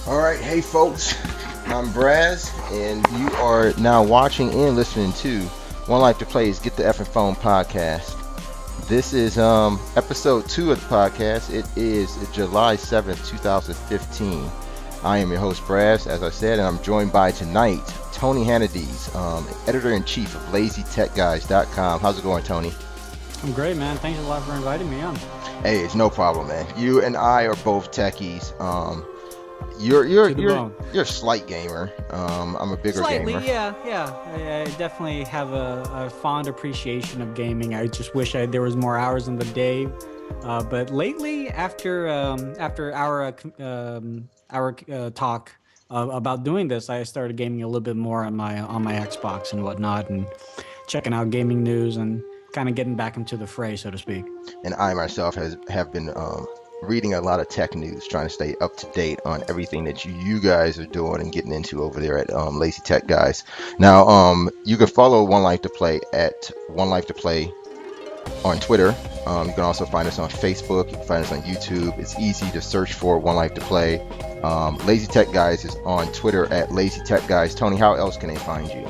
All right, hey folks, I'm Braz, and you are now watching and listening to One Life to Play's Get the Effing Phone podcast. This is episode 2 of the podcast. It is July 7th, 2015. I am your host, Braz, as I said, and I'm joined by tonight Tony Hannadies, editor-in-chief of LazyTechGuys.com. How's it going, Tony? I'm great, man. Thanks a lot for inviting me on. Hey, it's no problem, man. You and I are both techies. You're a slight gamer. I'm a bigger Slightly, gamer. yeah. I definitely have a fond appreciation of gaming. I just wish there was more hours in the day. But lately, after our talk about doing this, I started gaming a little bit more on my Xbox and whatnot, and checking out gaming news and kind of getting back into the fray, so to speak. And I myself have been reading a lot of tech news, trying to stay up to date on everything that you guys are doing and getting into over there at Lazy Tech Guys. Now, you can follow One Life to Play at One Life to Play on Twitter. You can also find us on Facebook. You can find us on YouTube. It's easy to search for One Life to Play. Lazy Tech Guys is on Twitter at Lazy Tech Guys. Tony, how else can they find you?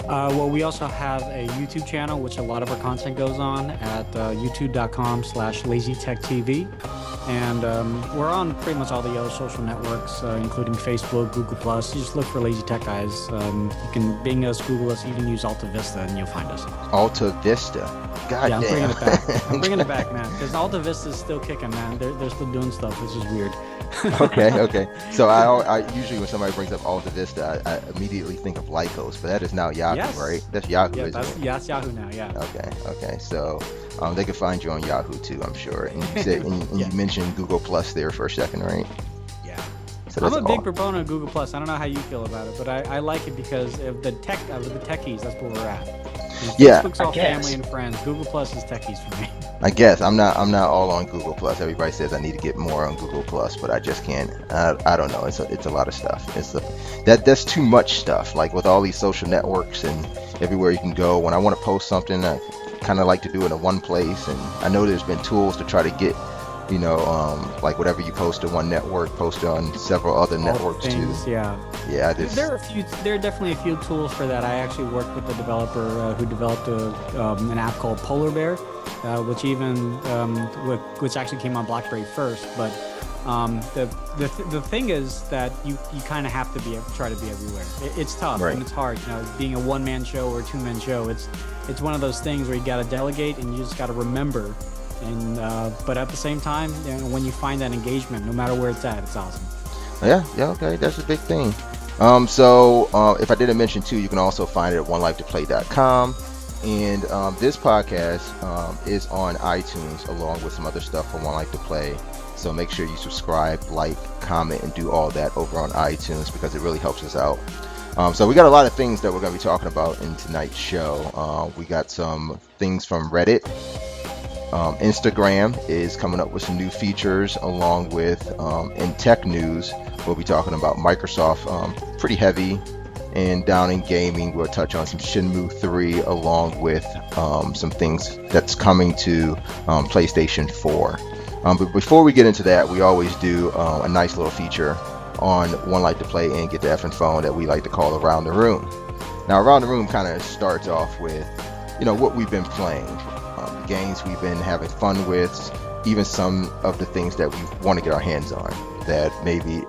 Well, we also have a YouTube channel, which a lot of our content goes on at youtube.com/LazyTechTV. And we're on pretty much all the other social networks, including Facebook, Google+. You just look for Lazy Tech Guys. You can Bing us, Google us, even use Alta Vista, and you'll find us. Alta Vista. God yeah, I'm damn. bringing it back. I'm bringing it back, man, because Alta Vista is still kicking, man. They're still doing stuff, which is weird. Okay. So I usually when somebody brings up Alta Vista, I immediately think of Lycos, but that is now Yahoo, Yes. right? That's Yahoo, Yeah, isn't it? that's Yahoo now, yeah. Okay. So they can find you on Yahoo too, I'm sure. And you said, and Yeah. you mentioned Google Plus there for a second, right? Yeah. So I'm that's a big proponent of Google Plus. I don't know how you feel about it, but I like it because of the techies. That's where we're at. And Yeah, Facebook's I all guess. family and friends. Google Plus is techies for me. I guess I'm not all on Google Plus. Everybody says I need to get more on Google Plus, but I just can't. I don't know. It's a lot of stuff. That's too much stuff. Like with all these social networks and everywhere you can go. When I want to post something, I kind of like to do it in one place. And I know there's been tools to try to get, like whatever you post to one network, post on several other networks things, too. Yeah. Yeah, There are definitely a few tools for that. I actually worked with a developer who developed an app called Polar Bear, which actually came on BlackBerry first. But the thing is that you kind of have to try to be everywhere. It's tough, Right. and it's hard. Being a one-man show or a two-man show, it's one of those things where you got to delegate and you just got to remember. And but at the same time, when you find that engagement, no matter where it's at, it's awesome. Yeah, okay, that's a big thing. So if I didn't mention too, you can also find it at onelifetoplay.com. And this podcast is on iTunes along with some other stuff from One Life to Play. So make sure you subscribe, like, comment, and do all that over on iTunes because it really helps us out. So we got a lot of things that we're going to be talking about in tonight's show. We got some things from Reddit. Instagram is coming up with some new features along with in tech news we'll be talking about Microsoft pretty heavy, and down in gaming we'll touch on some Shenmue 3 along with some things that's coming to PlayStation 4. But before we get into that, we always do a nice little feature on One Life to Play and Get the Effing Phone that we like to call Around the Room. Now Around the Room kind of starts off with what we've been playing, the games we've been having fun with, even some of the things that we want to get our hands on that maybe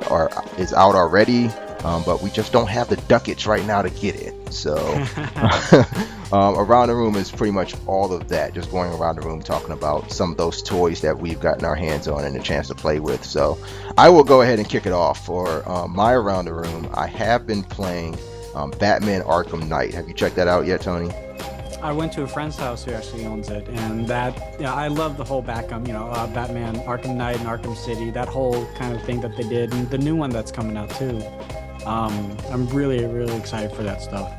is out already, but we just don't have the ducats right now to get it. So Around the Room is pretty much all of that, just going around the room talking about some of those toys that we've gotten our hands on and a chance to play with. So I will go ahead and kick it off for my Around the Room. I have been playing Batman Arkham Knight. Have you checked that out yet, Tony? I went to a friend's house who actually owns it, and I love the whole Batman Arkham Knight and Arkham City, that whole kind of thing that they did, and the new one that's coming out too. I'm really, really excited for that stuff.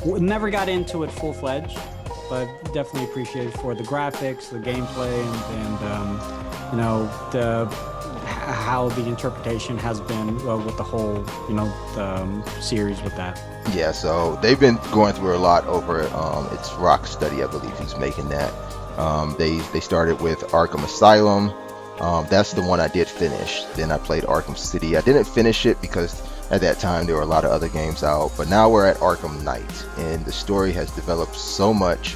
Never got into it full-fledged, but definitely appreciate it for the graphics, the gameplay, and how the interpretation has been with the whole, the series with that. Yeah, so they've been going through a lot over it's Rocksteady, I believe, who's making that. They started with Arkham Asylum, That's the one I did finish. Then I played Arkham City. I didn't finish it because at that time there were a lot of other games out. But now we're at Arkham Knight, and the story has developed so much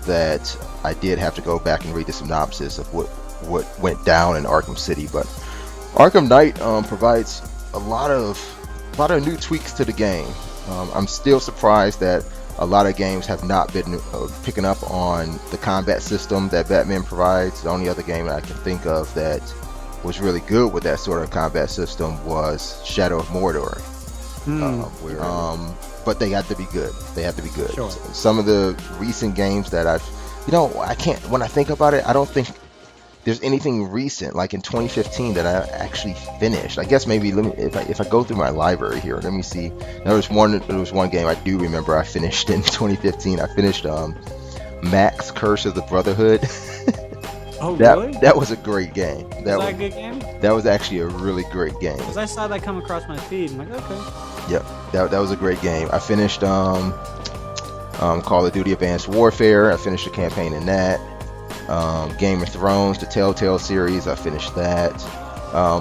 that I did have to go back and read the synopsis of what went down in Arkham City. But Arkham Knight provides a lot of new tweaks to the game. I'm still surprised that a lot of games have not been picking up on the combat system that Batman provides. The only other game that I can think of that was really good with that sort of combat system was Shadow of Mordor. But they have to be good. They have to be good. Sure. Some of the recent games that I can't. When I think about it, I don't think there's anything recent like in 2015 that I actually finished. I guess maybe if I go through my library here, let me see. There was one game I do remember I finished in 2015. I finished Max Curse of the Brotherhood. Oh, really? That was a great game. Was that a good game? That was actually a really great game. Because I saw that come across my feed. I'm like, okay. Yep, that was a great game. I finished Call of Duty Advanced Warfare. I finished the campaign in that. Game of Thrones, the Telltale series, I finished that.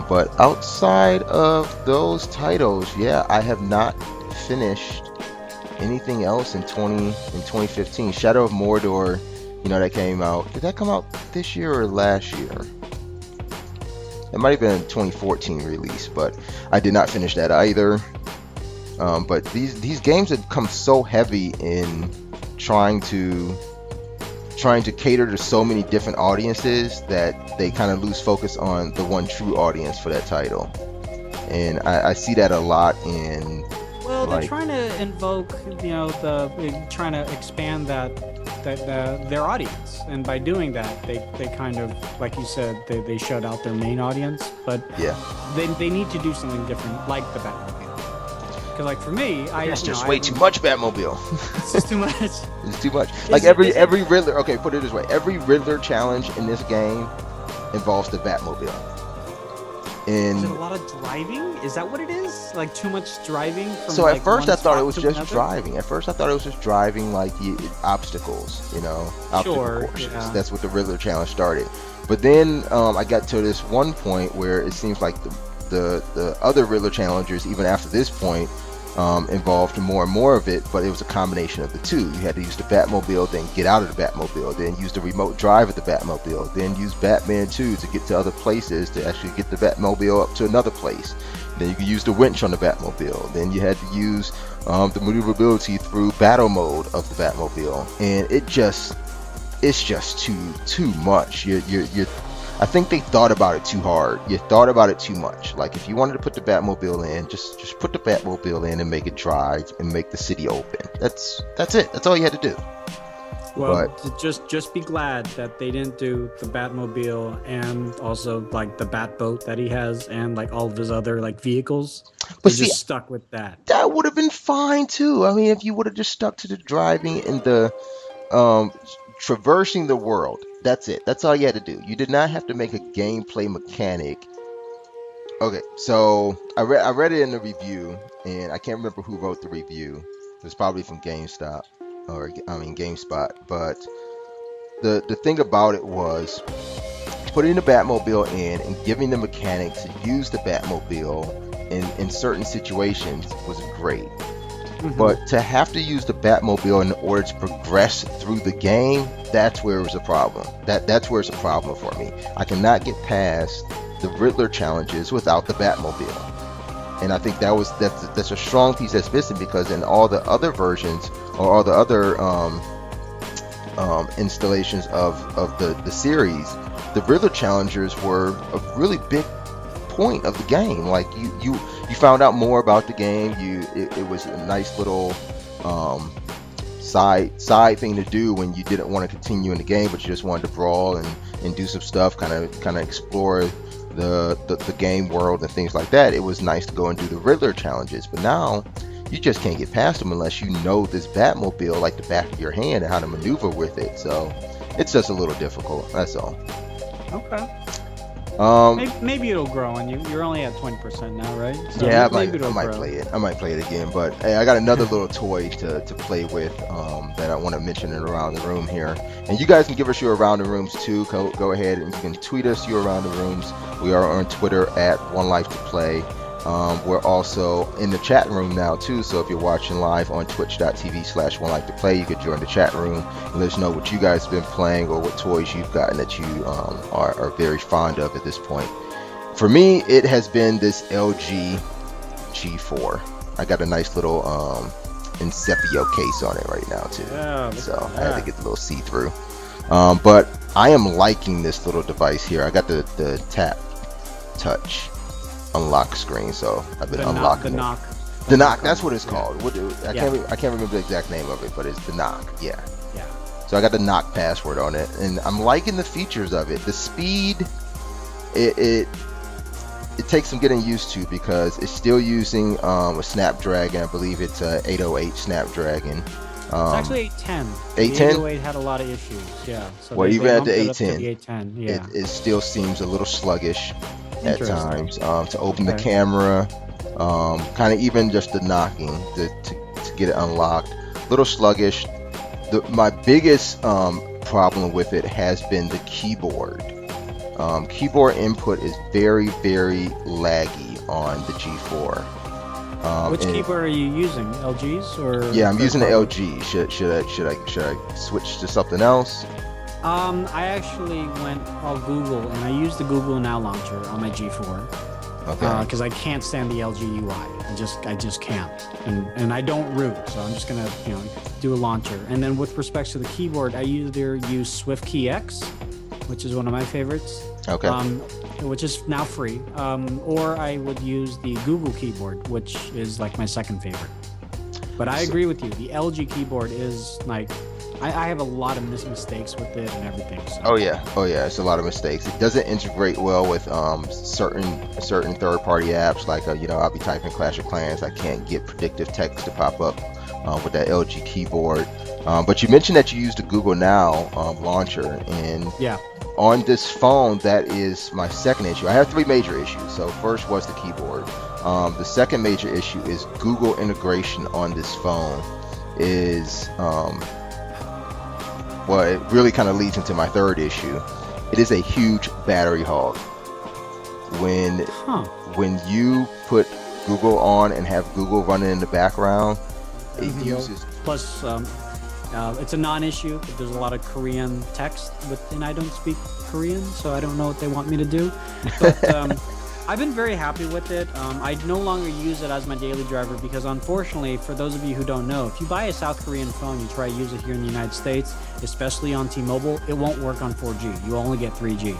But outside of those titles, yeah, I have not finished anything else in 2015. Shadow of Mordor, that came out. Did that come out this year or last year? It might have been a 2014 release, but I did not finish that either. But these games have come so heavy in trying to cater to so many different audiences that they kind of lose focus on the one true audience for that title. And I see that a lot in. Well, they're trying to invoke, trying to expand their audience, and by doing that, they kind of, like you said, they shut out their main audience. But yeah, they need to do something different, like the Batmobile. Because, like, for me, it's just way too much Batmobile. It's just too much. It's too much. Like every Riddler. Okay, put it this way: every Riddler challenge in this game involves the Batmobile. And is it a lot of driving? Is that what it is? Like too much driving? So at first I thought it was just driving. At first I thought it was just driving, like obstacles, obstacle courses. Yeah. That's what the Riddler challenge started. But then I got to this one point where it seems like the other Riddler challengers, even after this point, involved more and more of it, but it was a combination of the two. You had to use the Batmobile, then get out of the Batmobile, then use the remote drive of the Batmobile, then use Batman 2 to get to other places to actually get the Batmobile up to another place. Then you could use the winch on the Batmobile. Then you had to use the maneuverability through battle mode of the Batmobile, and it's just too much. I think they thought about it too hard. You thought about it too much. Like, if you wanted to put the Batmobile in, just put the Batmobile in and make it drive and make the city open. That's it. That's all you had to do. Well, just be glad that they didn't do the Batmobile and also like the Batboat that he has and like all of his other like vehicles. But just stuck with that. That would have been fine too. I mean, if you would have just stuck to the driving and the traversing the world. That's it. That's all you had to do. You did not have to make a gameplay mechanic. Okay, so I read it in the review, and I can't remember who wrote the review. It was probably from GameSpot. But the thing about it was putting the Batmobile in and giving the mechanics to use the Batmobile in certain situations was great. Mm-hmm. But to have to use the Batmobile in order to progress through the game, that's where it was a problem. That's where it's a problem for me. I cannot get past the Riddler challenges without the Batmobile. And I think that's a strong piece that's missing, because in all the other versions or all the other installations of the series, the Riddler challengers were a really big point of the game. Like you found out more about the game. It was a nice little side thing to do when you didn't want to continue in the game, but you just wanted to brawl and do some stuff, kind of explore the game world and things like that. It was nice to go and do the Riddler challenges, but now you just can't get past them unless you know this Batmobile like the back of your hand and how to maneuver with it. So it's just a little difficult. That's all. Okay. Maybe it'll grow on you. You're only at 20% now, right? So Yeah, maybe I it'll might grow. play it. I might play it again. But hey, I got another little toy to play with that I want to mention it around the room here. And you guys can give us your around the rooms too. Go ahead and you can tweet us your around the rooms. We are on Twitter at One Life to Play. We're also in the chat room now too. So if you're watching live on twitch.tv/One Life to Play, you could join the chat room and let us know what you guys have been playing or what toys you've gotten that you are very fond of at this point. For me, it has been this LG G4. I got a nice little Incepio case on it right now too. Yeah, So I had to get the little see-through. But I am liking this little device here. I got the tap touch unlock screen, so I've been unlocking the it. knock. The knock, that's what it's called. I Yeah. can't remember the exact name of it, but it's the knock. Yeah. Yeah. So I got the knock password on it, and I'm liking the features of it. The speed, it takes some getting used to because it's still using a Snapdragon. I believe it's a 808 Snapdragon. It's actually 810. 810? The 808 had a lot of issues. Yeah. So Well, they even at bumped the it up to 810, the 810. Yeah. it still seems a little sluggish at Interesting. times to open the Okay. camera. Kind of even just the knocking to get it unlocked, a little sluggish. My biggest problem with it has been the keyboard. Keyboard input is very laggy on the G4. Which keyboard are you using? LG's or? Yeah, I'm using the third-party? LG. Should I switch to something else? I actually went all Google and I used the Google Now launcher on my G4 Okay. because I can't stand the LG UI. I just can't, and I don't root, so I'm just gonna do a launcher. And then with respects to the keyboard, I either use SwiftKey X, which is one of my favorites. Okay. Which is now free, or I would use the Google keyboard, which is like my second favorite. But I agree with you. The LG keyboard is like, I have a lot of mistakes with it and everything. So. Oh yeah, it's a lot of mistakes. It doesn't integrate well with certain third-party apps. Like I'll be typing Clash of Clans, I can't get predictive text to pop up with that LG keyboard. But you mentioned that you use the Google Now launcher, and Yeah. on this phone, that is my second issue. I have three major issues. So first was the keyboard. The second major issue is Google integration on this phone is well, it really kind of leads into my third issue. It is a huge battery hog. When you put Google on and have Google running in the background, it uses. Plus, it's a non-issue, but there's a lot of Korean text, and I don't speak Korean, so I don't know what they want me to do. But I've been very happy with it. I no longer use it as my daily driver because, unfortunately, for those of you who don't know, if you buy a South Korean phone, you try to use it here in the United States, especially on T-Mobile, it won't work on 4G. You only get 3G.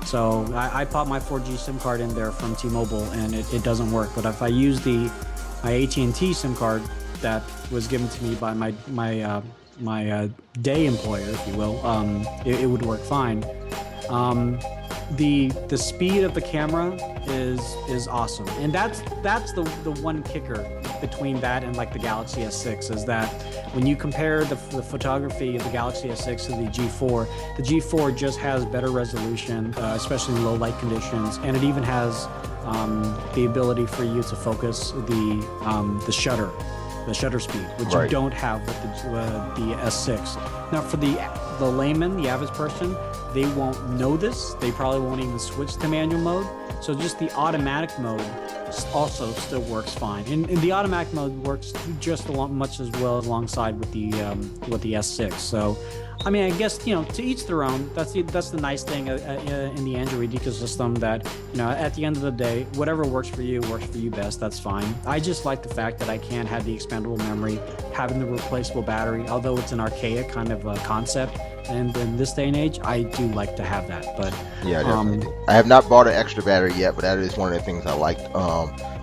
So I popped my 4G SIM card in there from T-Mobile, and it doesn't work. But if I use my AT&T SIM card that was given to me by my day employer, if you will, it would work fine. The speed of the camera is awesome, and that's the one kicker between that and like the Galaxy S6 is that when you compare the photography of the Galaxy S6 to the G4 just has better resolution, especially in low light conditions, and it even has the ability for you to focus the shutter speed, which Right. you don't have with the S6. Now, for the layman, the average person, they won't know this. They probably won't even switch to manual mode. So just the automatic mode also still works fine, and the automatic mode works just much as well alongside with the S6. So, I mean, I guess to each their own. That's the nice thing in the Android ecosystem that at the end of the day, whatever works for you best. That's fine. I just like the fact that I can have the expandable memory, having the replaceable battery. Although it's an archaic kind of concept, and in this day and age, I do like to have that. But Yeah, definitely. I have not bought an extra battery yet, but that is one of the things I liked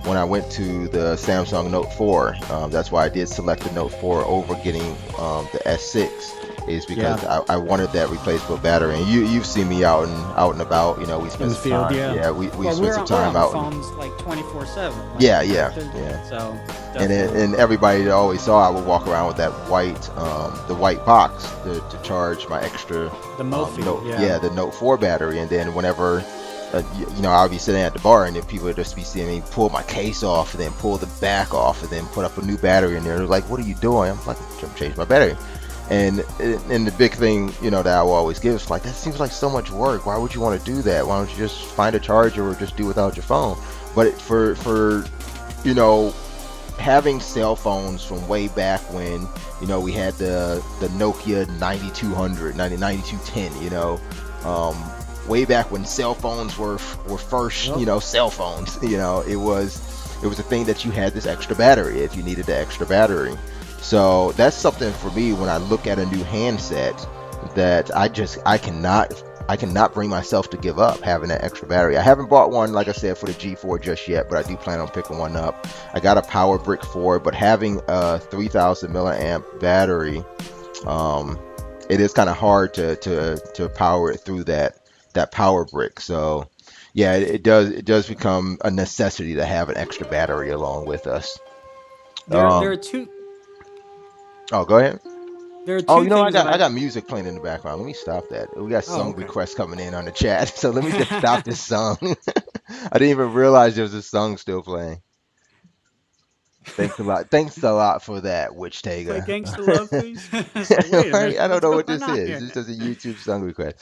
when I went to the Samsung Note 4. That's why I did select the Note 4 over getting the S6, is because I wanted that replaceable battery. And you've seen me out and about. We in spent the some field, time. yeah. We Well, spent some time we're out. on phones like 24/7. Like, Yeah. So And definitely. and everybody that always saw I would walk around with that white box to charge my extra the Mophie, Note, the Note 4 battery, and then whenever I'll be sitting at the bar and then people would just be seeing me pull my case off and then pull the back off and then put up a new battery in there. They're like, "What are you doing?" I'm like, "I'm changing my battery." And the big thing, that I will always give is like, that seems like so much work. Why would you want to do that? Why don't you just find a charger or just do without your phone? But for you know having cell phones from way back when we had the Nokia 9200, 9210, way back when cell phones were first, Yep. cell phones. It was a thing that you had this extra battery if you needed the extra battery. So that's something for me when I look at a new handset that I cannot bring myself to give up having that extra battery. I haven't bought one, like I said, for the G4 just yet, but I do plan on picking one up. I got a power brick for it, but having a 3000 milliamp battery, it is kind of hard to power it through that power brick. So yeah, it does become a necessity to have an extra battery along with us. There Um, are two oh, go ahead. there are Oh, two I things that got I I got music playing in the background. Let me stop that. We got oh, song okay. requests coming in on the chat, so let me just stop this song. I didn't even realize there was a song still playing. Thanks a lot. Thanks a lot for that, Witch Play Tega. Gangsta Love, please. It's like, wait a minute, Right? I don't what's know what going this on is. here? This is a YouTube song request.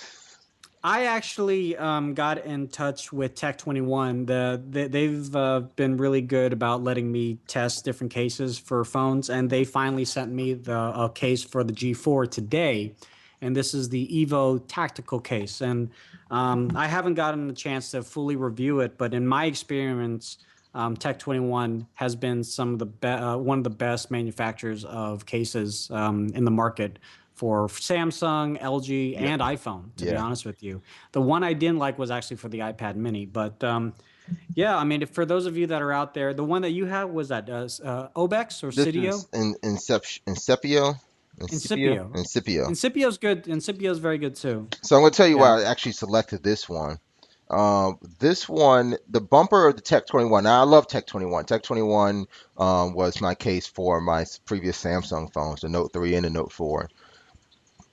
I actually got in touch with Tech 21. They've been really good about letting me test different cases for phones, and they finally sent me the a case for the G4 today, and this is the Evo Tactical case. And I haven't gotten a chance to fully review it, but in my experience, Tech 21 has been one of the best manufacturers of cases in the market for Samsung, LG, Yep. and iPhone, to be Yeah. honest with you. The one I didn't like was actually for the iPad mini. But yeah, I mean, for those of you that are out there, the one that you have was that Obex or This Cydio? is Incepio. Incipio? Incipio. Incipio. Incipio's good. Incipio's very good too. So I'm going to tell you Yeah. why I actually selected this one. This one, the bumper of the Tech 21. Now I love Tech 21. Tech 21 was my case for my previous Samsung phones, the Note 3 and the Note 4.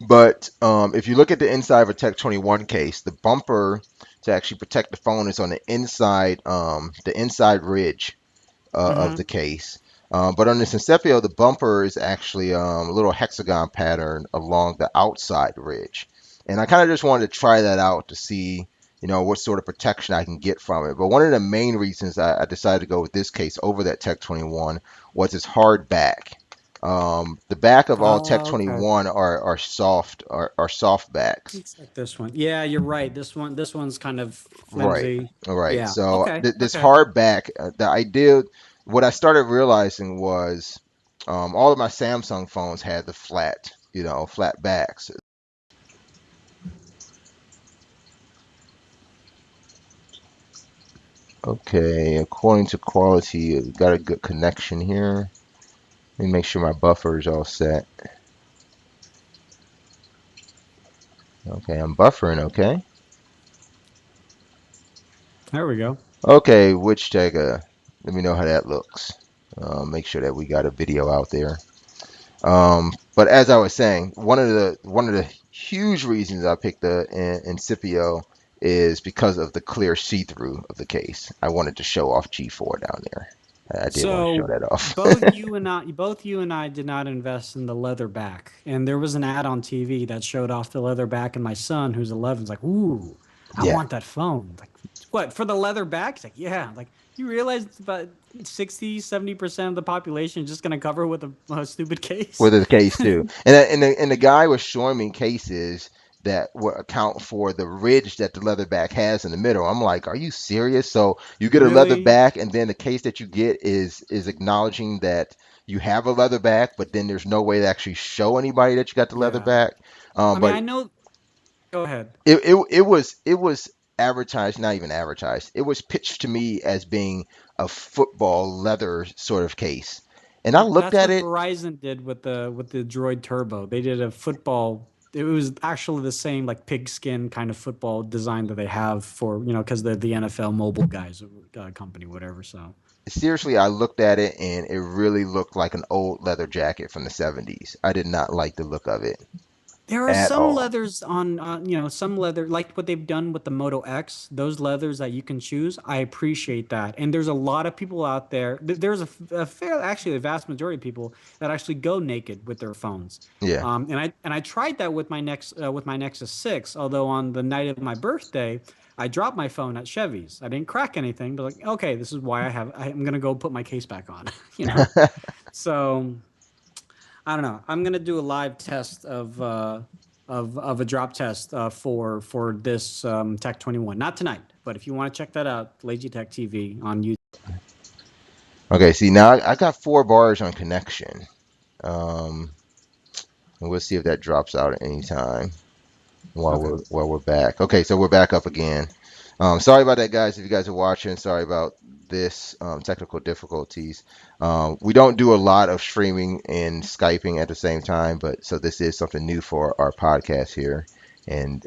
But if you look at the inside of a Tech 21 case, the bumper to actually protect the phone is on the inside ridge of Hmm. the case. But on this Incepio, the bumper is actually a little hexagon pattern along the outside ridge. And I kind of just wanted to try that out to see, what sort of protection I can get from it. But one of the main reasons I decided to go with this case over that Tech 21 was its hard back. The back of all Tech Oh, okay. 21 are soft backs. Looks like this one. Yeah, you're right. This one's kind of Right. flimsy. All right. Yeah. So Okay. this Okay. hard back, the idea, what I started realizing was all of my Samsung phones had the flat backs. Okay, according to quality, got a good connection here. Let me make sure my buffer is all set. Okay, I'm buffering, okay. There we go. Okay, which Tega, let me know how that looks. Make sure that we got a video out there. But as I was saying, one of the huge reasons I picked the Incipio is because of the clear see-through of the case. I wanted to show off G4 down there. I did want to show So that off. both you and I did not invest in the leather back. And there was an ad on TV that showed off the leather back, and my son, who's 11, is like, "Ooh, I Yeah. want that phone." Like, what, for the leather back? He's like, "Yeah." Like, you realize it's about 60-70% of the population is just gonna cover with a stupid case? With the case too. And the guy was showing me cases that would account for the ridge that the leather back has in the middle. I'm like, are you serious? So you get a leather Really? back, and then the case that you get is acknowledging that you have a leather back, but then there's no way to actually show anybody that you got the leather Yeah. back. I mean, But I know. Go ahead. it was advertised, not even advertised. It was pitched to me as being a football leather sort of case. And I looked That's at what it. Verizon did with the Droid Turbo. They did a football. It was actually the same like pigskin kind of football design that they have for because they're the NFL mobile guys company, whatever. So Seriously, I looked at it and it really looked like an old leather jacket from the 70s. I did not like the look of it. There are at some all. leathers on, some leather like what they've done with the Moto X. Those leathers that you can choose, I appreciate that. And there's a lot of people out there. There's a fair, actually, a vast majority of people that actually go naked with their phones. Yeah. And I tried that with my Nexus 6. Although on the night of my birthday, I dropped my phone at Chevy's. I didn't crack anything, but like, okay, this is why I'm gonna go put my case back on. You know, so. I don't know. I'm gonna do a live test of a drop test for this Tech 21. Not tonight, but if you want to check that out, Lazy Tech TV on YouTube. Okay, see now I got 4 bars on connection. Um, and we'll see if that drops out at any time Okay. while we're back. Okay, so we're back up again. Sorry about that, guys. If you guys are watching, sorry about this technical difficulties. We don't do a lot of streaming and Skyping at the same time, but so this is something new for our podcast here. And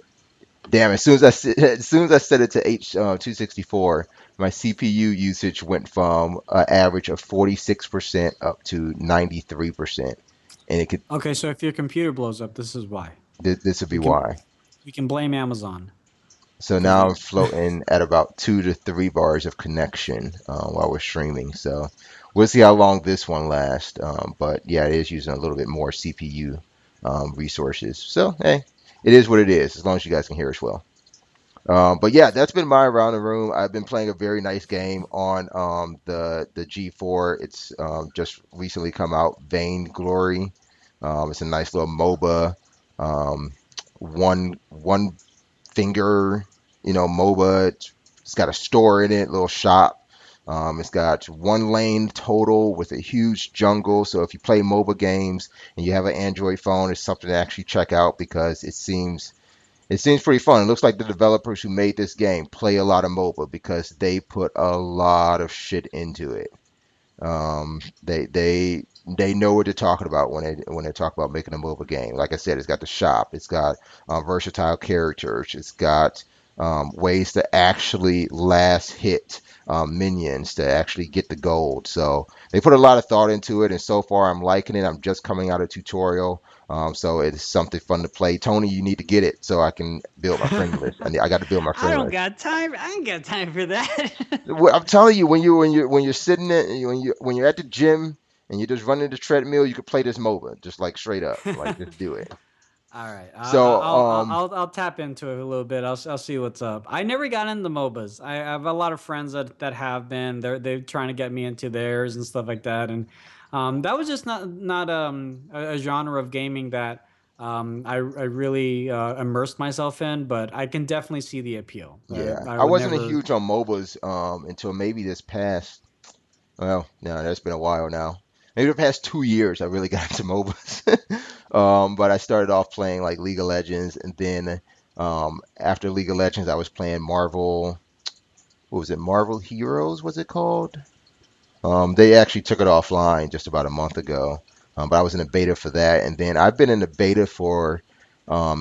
damn, as soon as I set it to H264, my CPU usage went from an average of 46% up to 93%, and it could Okay, so if your computer blows up, this is why. this would be We can why. we can blame Amazon So because now they. I'm floating at about 2 to 3 bars of connection while we're streaming. So we'll see how long this one lasts. But yeah, it is using a little bit more CPU resources. So hey, it is what it is, as long as you guys can hear us well. But yeah, that's been my around the room. I've been playing a very nice game on the G4. It's just recently come out, Vainglory. It's a nice little MOBA. Um, one finger, MOBA. It's got a store in it, little shop. It's got 1 lane total with a huge jungle. So if you play MOBA games and you have an Android phone, it's something to actually check out because it seems pretty fun. It looks like the developers who made this game play a lot of MOBA because they put a lot of shit into it. They know what they're talking about when they talk about making a mobile game. Like I said, it's got the shop, it's got versatile characters, it's got ways to actually last hit minions to actually get the gold. So they put a lot of thought into it, and so far I'm liking it. I'm just coming out of tutorial, so it's something fun to play. Tony, you need to get it so I can build my friend list. I got to build my I friend don't list. got time. I ain't got time for that. I'm telling you, when you're sitting there, when you're at the gym and you're just running the treadmill, you could play this MOBA, just like straight up, like just do it. All right, So, I'll tap into it a little bit. I'll see what's up. I never got into MOBAs. I have a lot of friends that have been. They're trying to get me into theirs and stuff like that. And that was just not a genre of gaming that I really immersed myself in. But I can definitely see the appeal. yeah, I I would wasn't a never. huge on MOBAs until maybe this past. Well, no, that's been a while now. Maybe the past 2 years, I really got into MOBAs. But I started off playing like League of Legends, and then after League of Legends, I was playing Marvel. What was it? Marvel Heroes, was it called? They actually took it offline just about a month ago, but I was in a beta for that, and then I've been in the beta for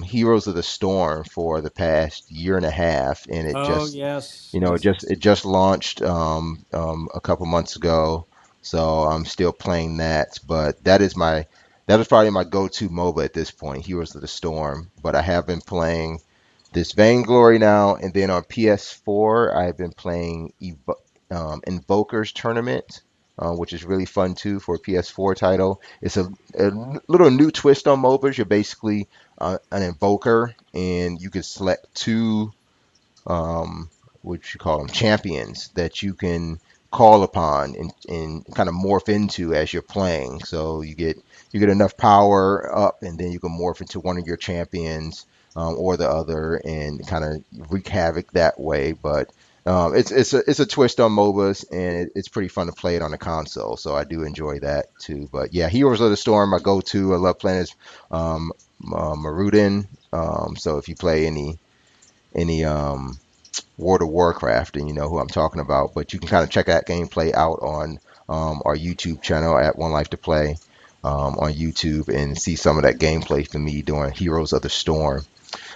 Heroes of the Storm for the past year and a half, and it Oh just, yes, you know, yes, yes. it just launched a couple months ago, so I'm still playing that. But that is probably my go-to MOBA at this point, Heroes of the Storm. But I have been playing this Vainglory now, and then on PS4, I've been playing Invoker's Tournament, which is really fun too for a PS4 title. It's a little new twist on MOBAs. You're basically an invoker, and you can select two, um, what you call them, champions that you can call upon and kind of morph into as you're playing. So you get enough power up, and then you can morph into one of your champions or the other, and kind of wreak havoc that way. But it's a twist on MOBAs, and it's pretty fun to play it on the console. So I do enjoy that too. But yeah, Heroes of the Storm, my go-to. I love playing as um, Marudin. So if you play any World of Warcraft, and you know who I'm talking about. But you can kind of check that gameplay out on our YouTube channel at One Life to Play on YouTube and see some of that gameplay for me doing Heroes of the Storm.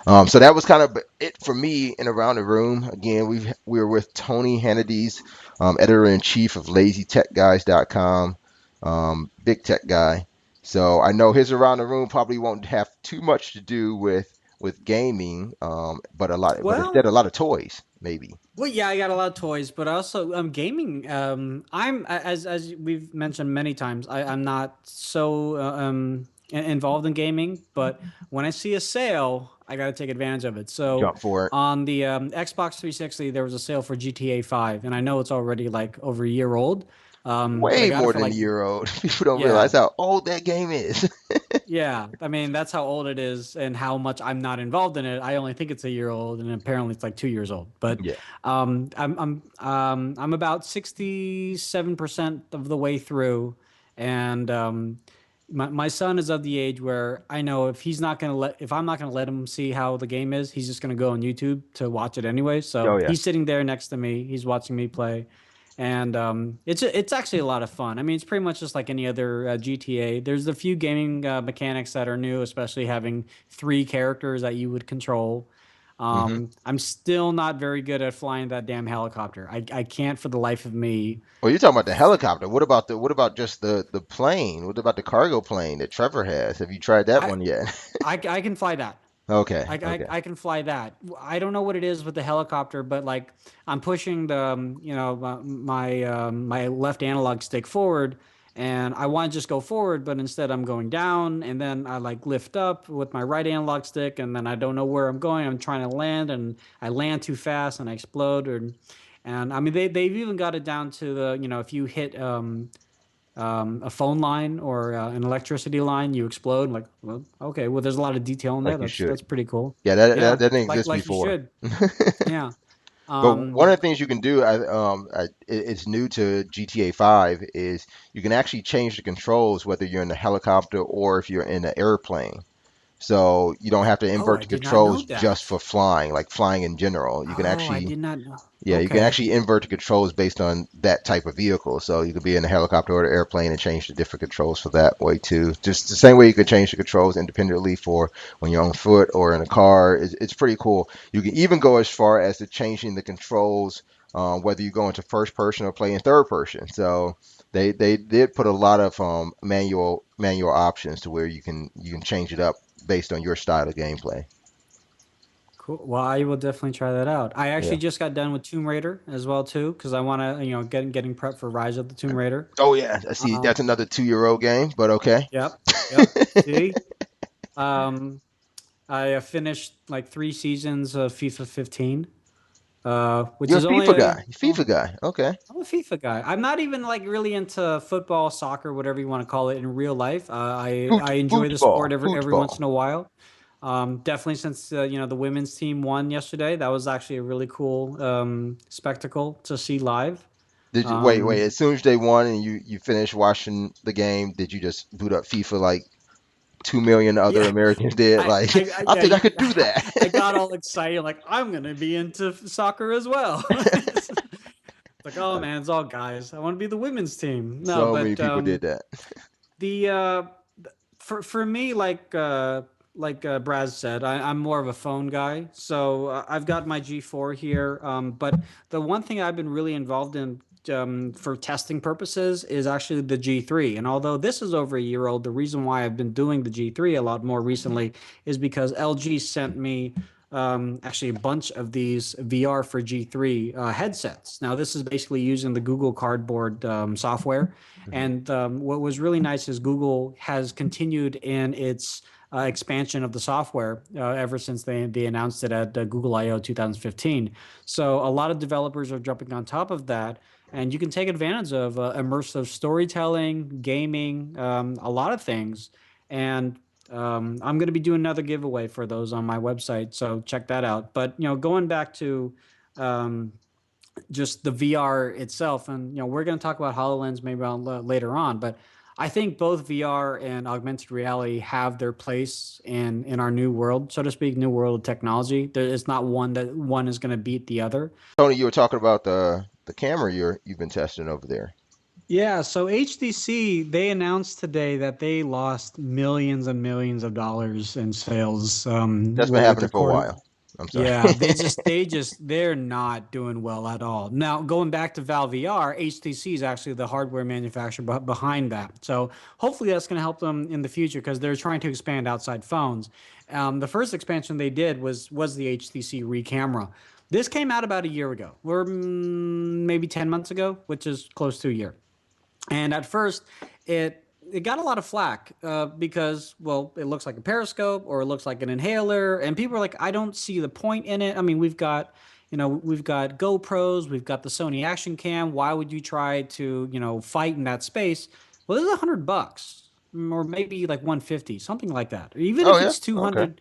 So that was kind of it for me in Around the Room. Again, we're with Tony Hannady's editor in chief of LazyTechGuys.com, big tech guy. So I know his around the room probably won't have too much to do with gaming, but Well, instead a lot of toys, maybe. well, yeah, I got a lot of toys, but also gaming. As we've mentioned many times, I'm not so involved in gaming, but when I see a sale, I got to take advantage of it. So Jump for it. on the Xbox 360, there was a sale for GTA 5, and I know it's already like over a year old, but I Way got it more for than a like year old. People don't yeah. realize how old that game is. Yeah, I mean that's how old it is and how much I'm not involved in it. I only think it's a year old, and apparently it's like 2 years old. But Yeah. I'm about 67% of the way through, and my son is of the age where I know if I'm not gonna let him see how the game is, he's just gonna go on YouTube to watch it anyway. So Oh yeah. he's sitting there next to me, he's watching me play, and it's actually a lot of fun. I mean, it's pretty much just like any other GTA. There's a few gaming mechanics that are new, especially having three characters that you would control. Hmm. I'm still not very good at flying that damn helicopter. I can't for the life of me. Well, you're talking about the helicopter. What about just the plane? What about the cargo plane that Trevor has? Have you tried that I one yet? I can fly that. Okay. Okay. I can fly that. I don't know what it is with the helicopter, but like I'm pushing the my left analog stick forward, and I want to just go forward, but instead I'm going down, and then I like lift up with my right analog stick, and then I don't know where I'm going. I'm trying to land, and I land too fast, and I explode. And I mean they've even got it down to the if you hit a phone line or an electricity line, you explode. Like, well, okay, well, there's a lot of detail in there. Like you should. That's pretty cool. Yeah, that Yeah, didn't like exist like you before. should. Yeah. But one Um. of the things you can do, it's new to GTA 5, is you can actually change the controls whether you're in the helicopter or if you're in an airplane. So you don't have to Oh, invert I the did not know controls just that. for flying, like flying in general. Oh, I did not know. Yeah, you can Okay. actually invert the controls based on that type of vehicle. So you could be in a helicopter or an airplane and change the different controls for that way too. Just the same way you could change the controls independently for when you're on foot or in a car. It's pretty cool. You can even go as far as to changing the controls, whether you go into first person or play in third person. So they did put a lot of manual options to where you can change it up based on your style of gameplay. Cool. Well, I will definitely try that out. I Yeah. actually just got done with Tomb Raider as well too, because I want to, getting prepped for Rise of the Tomb Raider. Oh yeah, I see. Um. That's another 2-year-old game, but okay. Yep. Yep. See. Um. I finished like 3 seasons of FIFA 15. Which You're a is only FIFA a guy. FIFA guy. Okay. I'm a FIFA guy. I'm not even like really into football, soccer, whatever you want to call it in real life. I enjoy the sport every once Football. in a while. Definitely since the women's team won yesterday, that was actually a really cool spectacle to see live. Did you wait? Um, As soon as they won and you finished watching the game, did you just boot up FIFA like 2 million other yeah, Americans did? Like, I yeah, think I could do that. I got all excited, like I'm gonna be into soccer as well. It's like, oh man, it's all guys. I want to be the women's team. No, So many but people did that. the for me like Braz said, I'm more of a phone guy, so I've got my G4 here, but the one thing I've been really involved in for testing purposes is actually the G3. And although this is over a year old, the reason why I've been doing the G3 a lot more recently is because LG sent me actually a bunch of these VR for G3 headsets. Now, this is basically using the Google Cardboard software. Hmm. And what was really nice is Google has continued in its expansion of the software ever since they announced it at Google I/O 2015. So a lot of developers are jumping on top of that, and you can take advantage of immersive storytelling, gaming, a lot of things. And I'm going to be doing another giveaway for those on my website, so check that out. But going back to um, just the VR itself, and we're going to talk about Hololens maybe later on, but I think both VR and augmented reality have their place in our new world, so to speak, new world of technology. There is not one is going to beat the other. Tony, you were talking about the camera you've been testing over there. Yeah, so HTC, they announced today that they lost millions and millions of dollars in sales That's been with happening their for a cord. while. I'm sorry. Yeah, they're not doing well at all. Now, going back to Valve VR, HTC is actually the hardware manufacturer behind that. So hopefully that's going to help them in the future because they're trying to expand outside phones. The first expansion they did was the HTC Re camera. This came out about a year ago, or maybe 10 months ago, which is close to a year. And at first, it got a lot of flack because, well, it looks like a periscope or it looks like an inhaler, and people are like, I don't see the point in it. I mean, we've got GoPros, we've got the Sony Action Cam. Why would you try to, fight in that space? Well, this is $100, or maybe like 150, something like that. Or even Oh if yeah. it's Okay. 200.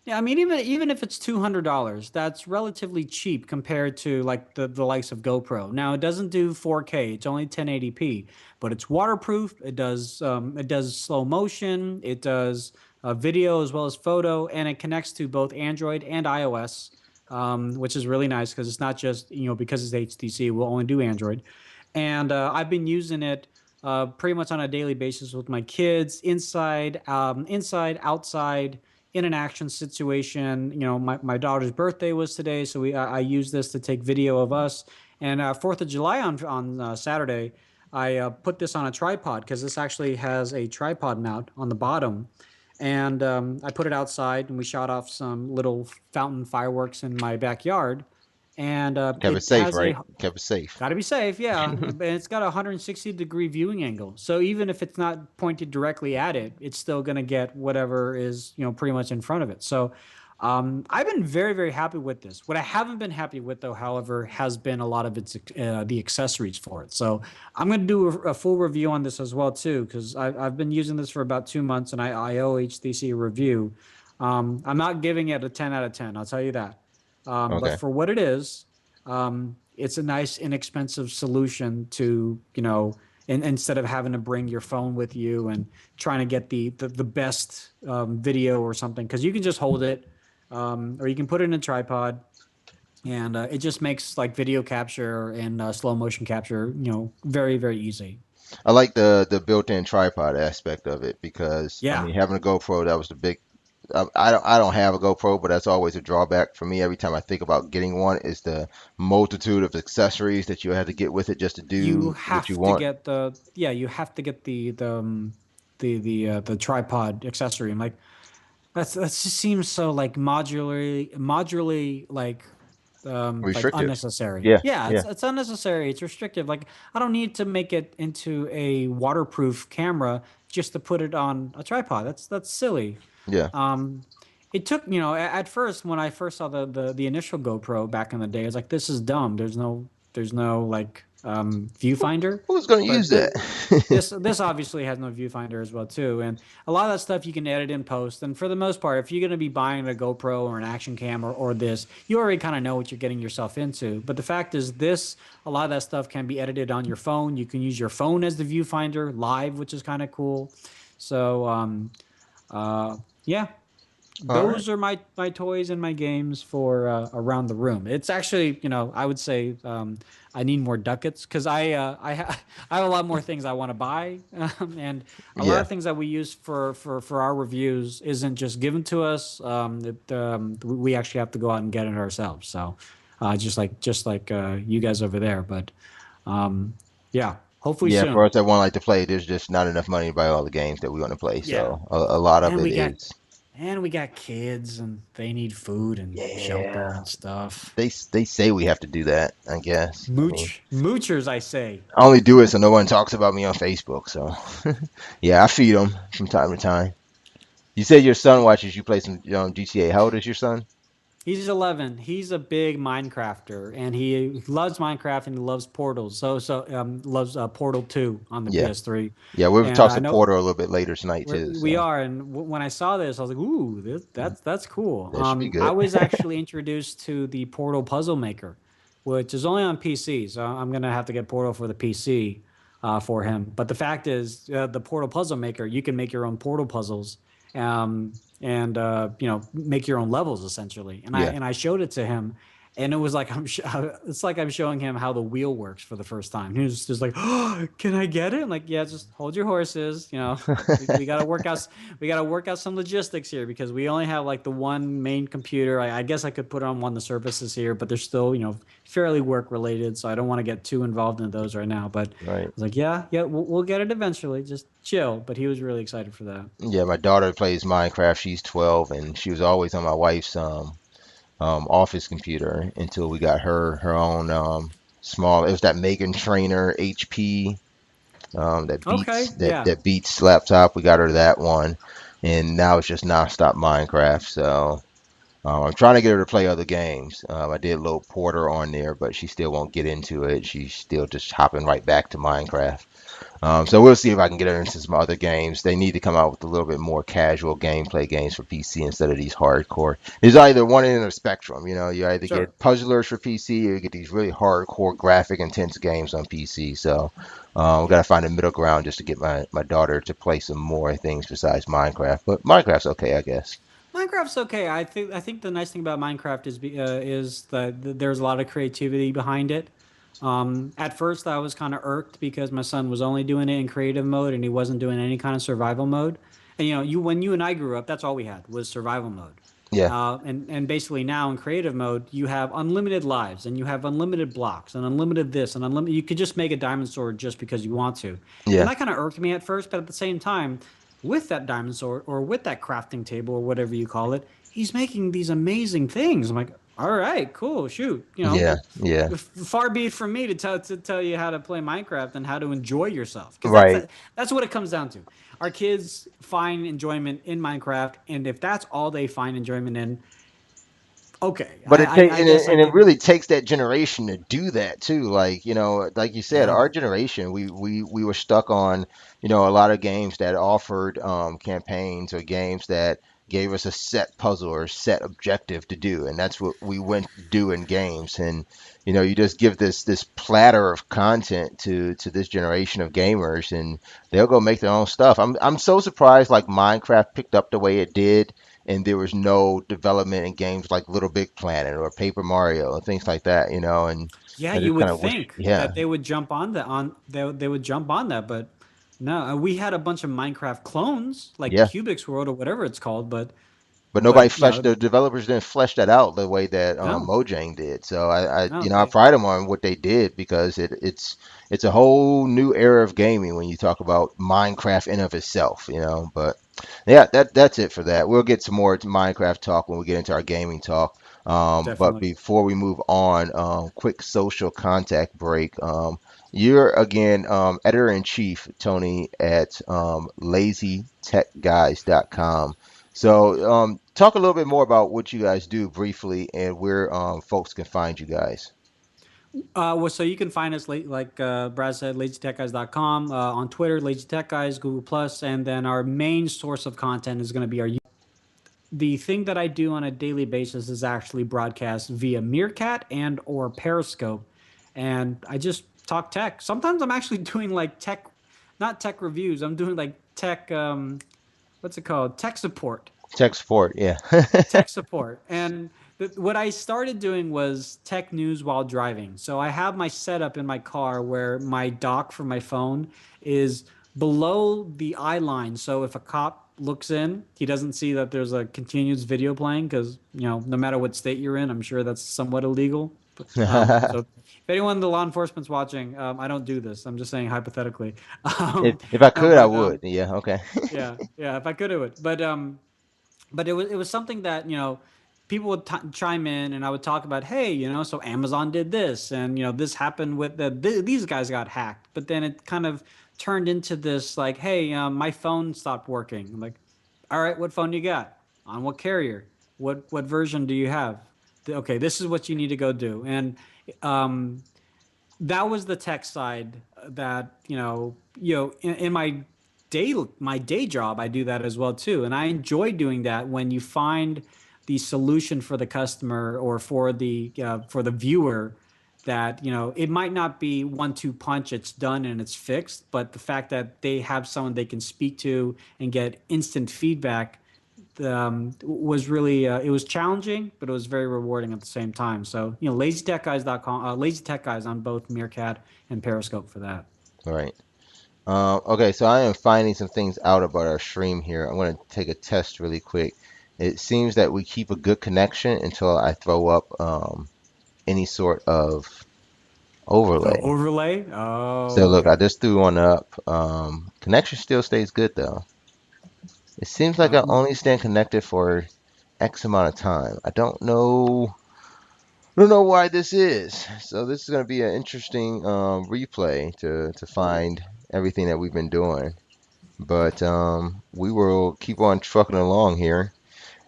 Yeah, I mean, even if it's $200, that's relatively cheap compared to like the likes of GoPro. Now, it doesn't do 4K; it's only 1080p, but it's waterproof. It does slow motion. It does video as well as photo, and it connects to both Android and iOS, which is really nice because it's not just because it's HTC, it will only do Android. And I've been using it pretty much on a daily basis with my kids, inside, outside, in an action situation. My daughter's birthday was today, so I used this to take video of us. And 4th of July on Saturday, I put this on a tripod because this actually has a tripod mount on the bottom. And I put it outside, and we shot off some little fountain fireworks in my backyard. And Kept it it safe, has a right? Kept it safe. Got to be safe, yeah. And it's got a 160-degree viewing angle. So even if it's not pointed directly at it, it's still going to get whatever is, pretty much in front of it. So I've been very, very happy with this. What I haven't been happy with, though, however, has been a lot of the accessories for it. So I'm going to do a full review on this as well, too, because I've been using this for about 2 months, and I owe HTC a review. I'm not giving it a 10 out of 10, I'll tell you that. But Okay. for what it is, it's a nice inexpensive solution to instead of having to bring your phone with you and trying to get the best video or something, because you can just hold it, or you can put it in a tripod, and it just makes like video capture and slow motion capture very, very easy. I like the built-in tripod aspect of it because I Yeah. mean having a GoPro that was the big I don't have a GoPro, but that's always a drawback for me every time I think about getting one is the multitude of accessories that you have to get with it just to You do what you have to want. get you have to get the tripod accessory. And like, that just seems so like modularly like Restrictive. unnecessary. Yeah, Yeah, yeah. it's unnecessary. It's restrictive. Like, I don't need to make it into a waterproof camera just to put it on a tripod. That's silly. Yeah. Um, it took, at first, when I first saw the initial GoPro back in the day, I was like, this is dumb. There's no like viewfinder. Who's gonna use But that? this obviously has no viewfinder as well too, and a lot of that stuff you can edit in post. And for the most part, if you're going to be buying a GoPro or an action cam or this, you already kind of know what you're getting yourself into. But the fact is, a lot of that stuff can be edited on your phone. You can use your phone as the viewfinder live, which is kind of cool. So yeah, All right. those are my toys and my games for around the room. It's actually, I would say I need more ducats because I have a lot more things I want to buy, and a lot Yeah. of things that we use for our reviews isn't just given to us. We actually have to go out and get it ourselves. So just like you guys over there, but yeah, hopefully Yeah, for soon. us that want like to play, there's just not enough money to buy all the games that we want to play. Yeah, So a lot of and it we got is. and we got kids and they need food and shelter Yeah. and stuff. They say we have to do that, I guess. I mean, Moochers, I say. I only do it so no one talks about me on Facebook. So yeah, I feed them from time to time. You said your son watches you play some GTA. How old is your son? He's 11. He's a big Minecrafter, and he loves Minecraft and he loves Portals. So loves Portal 2 on the Yeah, PS3. yeah. We'll And talk I some know Porter a little bit later tonight too. we So are. And when I saw this, I was like, "Ooh, that's cool." that should be I good. was actually introduced to the Portal Puzzle Maker, which is only on PC. So I'm gonna have to get Portal for the PC for him. But the fact is, the Portal Puzzle Maker, you can make your own Portal puzzles, and make your own levels essentially. And I Yeah. and I showed it to him, and it was like it's like I'm showing him how the wheel works for the first time. He was just like, "Oh, can I get it?" I'm like, "Yeah, just hold your horses. You know, we got to work out some logistics here because we only have like the one main computer. I guess I could put on one of the services here, but they're still fairly work related, so I don't want to get too involved in those right now." But I Right. was like, "Yeah, yeah, we'll get it eventually. Just chill." But he was really excited for that. Yeah, my daughter plays Minecraft. She's 12, and she was always on my wife's office computer until we got her own small. It was that Megan Trainer HP Okay, yeah. that beats laptop. We got her that one, and now it's just nonstop Minecraft. So I'm trying to get her to play other games. I did load Porter on there, but she still won't get into it. She's still just hopping right back to Minecraft. So we'll see if I can get her into some other games. They need to come out with a little bit more casual gameplay games for PC instead of these hardcore. There's either one end of the spectrum. You either Sure. get puzzlers for PC or you get these really hardcore graphic intense games on PC. So we got to find a middle ground just to get my daughter to play some more things besides Minecraft. But Minecraft's okay, I guess. Minecraft's okay. I think the nice thing about Minecraft is that there's a lot of creativity behind it. At first, I was kind of irked because my son was only doing it in creative mode and he wasn't doing any kind of survival mode. And you when you and I grew up, that's all we had was survival mode. Yeah, And basically now in creative mode, you have unlimited lives and you have unlimited blocks and unlimited this and unlimited. You could just make a diamond sword just because you want to, and yeah, that kind of irked me at first. But at the same time, with that diamond sword or with that crafting table or whatever you call it, he's making these amazing things. I'm like, all right, cool, shoot, yeah, yeah. far be it from me to tell you how to play Minecraft and how to enjoy yourself, because Right. that's what it comes down to. Our kids find enjoyment in Minecraft, and if that's all they find enjoyment in, okay, But I guess I and it could. really takes that generation to do that too. Like, like you said, Yeah, our generation, we were stuck on, a lot of games that offered campaigns or games that gave us a set puzzle or set objective to do, and that's what we went to do in games. And you just give this platter of content to this generation of gamers, and they'll go make their own stuff. I'm so surprised like Minecraft picked up the way it did and there was no development in games like Little Big Planet or Paper Mario and things like that, and yeah, I you just would kind of wish, think yeah, that they would jump on that on they would jump on that, but no, we had a bunch of Minecraft clones like yeah. Cubix World or whatever it's called, but But nobody but fleshed the developers didn't flesh that out the way that no, Mojang did. So no, I they pride them on what they did because it's a whole new era of gaming when you talk about Minecraft in of itself. But yeah, that's it for that. We'll get some more Minecraft talk when we get into our gaming talk. But definitely. before we move on, quick social contact break. You're again editor in chief, Tony, at lazytechguys.com. So, talk a little bit more about what you guys do briefly and where folks can find you guys. Well, so you can find us like Brad said, lazytechguys.com, on Twitter, Lazy Tech Guys, Google Plus, and then our main source of content is going to be our. The thing that I do on a daily basis is actually broadcast via Meerkat and or Periscope, and I just talk tech. Sometimes I'm actually doing like tech, not tech reviews. I'm doing like tech. What's it called? Tech support. Tech support, yeah. Tech support. And what I started doing was tech news while driving. So I have my setup in my car where my dock for my phone is below the eye line. So if a cop looks in, he doesn't see that there's a continuous video playing because, no matter what state you're in, I'm sure that's somewhat illegal. So if anyone in the law enforcement's watching, I don't do this. I'm just saying hypothetically. If I No, could, I but would. Yeah, okay. yeah, yeah. If I could, I would. But it was something that people would chime in and I would talk about, hey, so Amazon did this and this happened with these guys got hacked, but then it kind of turned into this like, hey, my phone stopped working. I'm like, all right, what phone you got, on what carrier, what version do you have? Okay, this is what you need to go do. And um, that was the tech side that in my day job I do that as well too, and I enjoy doing that when you find the solution for the customer or for the viewer that it might not be 1-2 punch, it's done and it's fixed, but the fact that they have someone they can speak to and get instant feedback, was really it was challenging, but it was very rewarding at the same time. So LazyTechGuys.com, Lazy Tech Guys on both Meerkat and Periscope for that. Right. Okay, so I am finding some things out about our stream here. I'm going to take a test really quick. It seems that we keep a good connection until I throw up any sort of Oh, overlay. overlay. So Oh, look, I okay. just threw one up. Connection still stays good though. It seems like I Um, only stay connected for X amount of time. I don't know why this is. So this is going to be an interesting replay to find everything that we've been doing. But we will keep on trucking along here.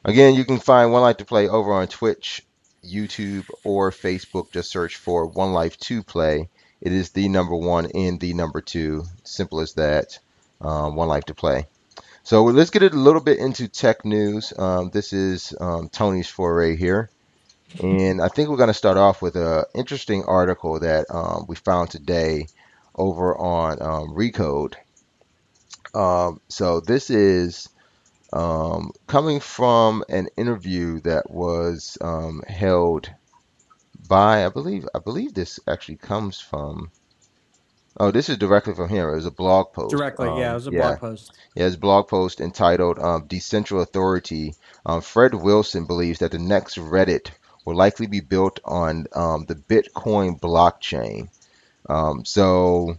Again, you can find One Life to Play over on Twitch, YouTube, or Facebook. Just search for One Life to Play. It is the number one and the number two. Simple as that. One Life to Play. So let's get it a little bit into tech news. This is Tony's foray here. And I think we're going to start off with an interesting article that we found today over on Recode. So this is coming from an interview that was held by, I believe this actually comes from. Oh, this is directly from him. It was a blog post. directly, yeah, it was a Yeah, blog post. yeah, his blog post entitled "Decentral Authority." Fred Wilson believes that the next Reddit will likely be built on the Bitcoin blockchain. So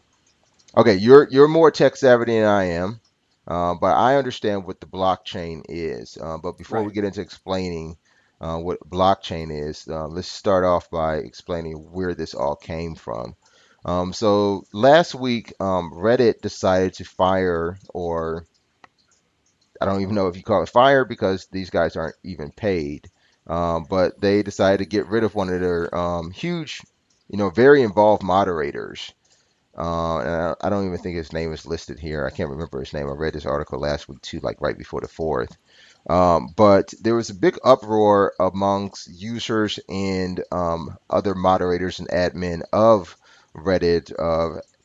okay, you're more tech savvy than I am, but I understand what the blockchain is. But before we Right. get into explaining what blockchain is, let's start off by explaining where this all came from. So last week, Reddit decided to fire, or I don't even know if you call it fire because these guys aren't even paid, but they decided to get rid of one of their huge, very involved moderators. And I don't even think his name is listed here. I can't remember his name. I read this article last week too, like right before the 4th. But there was a big uproar amongst users and other moderators and admin of Reddit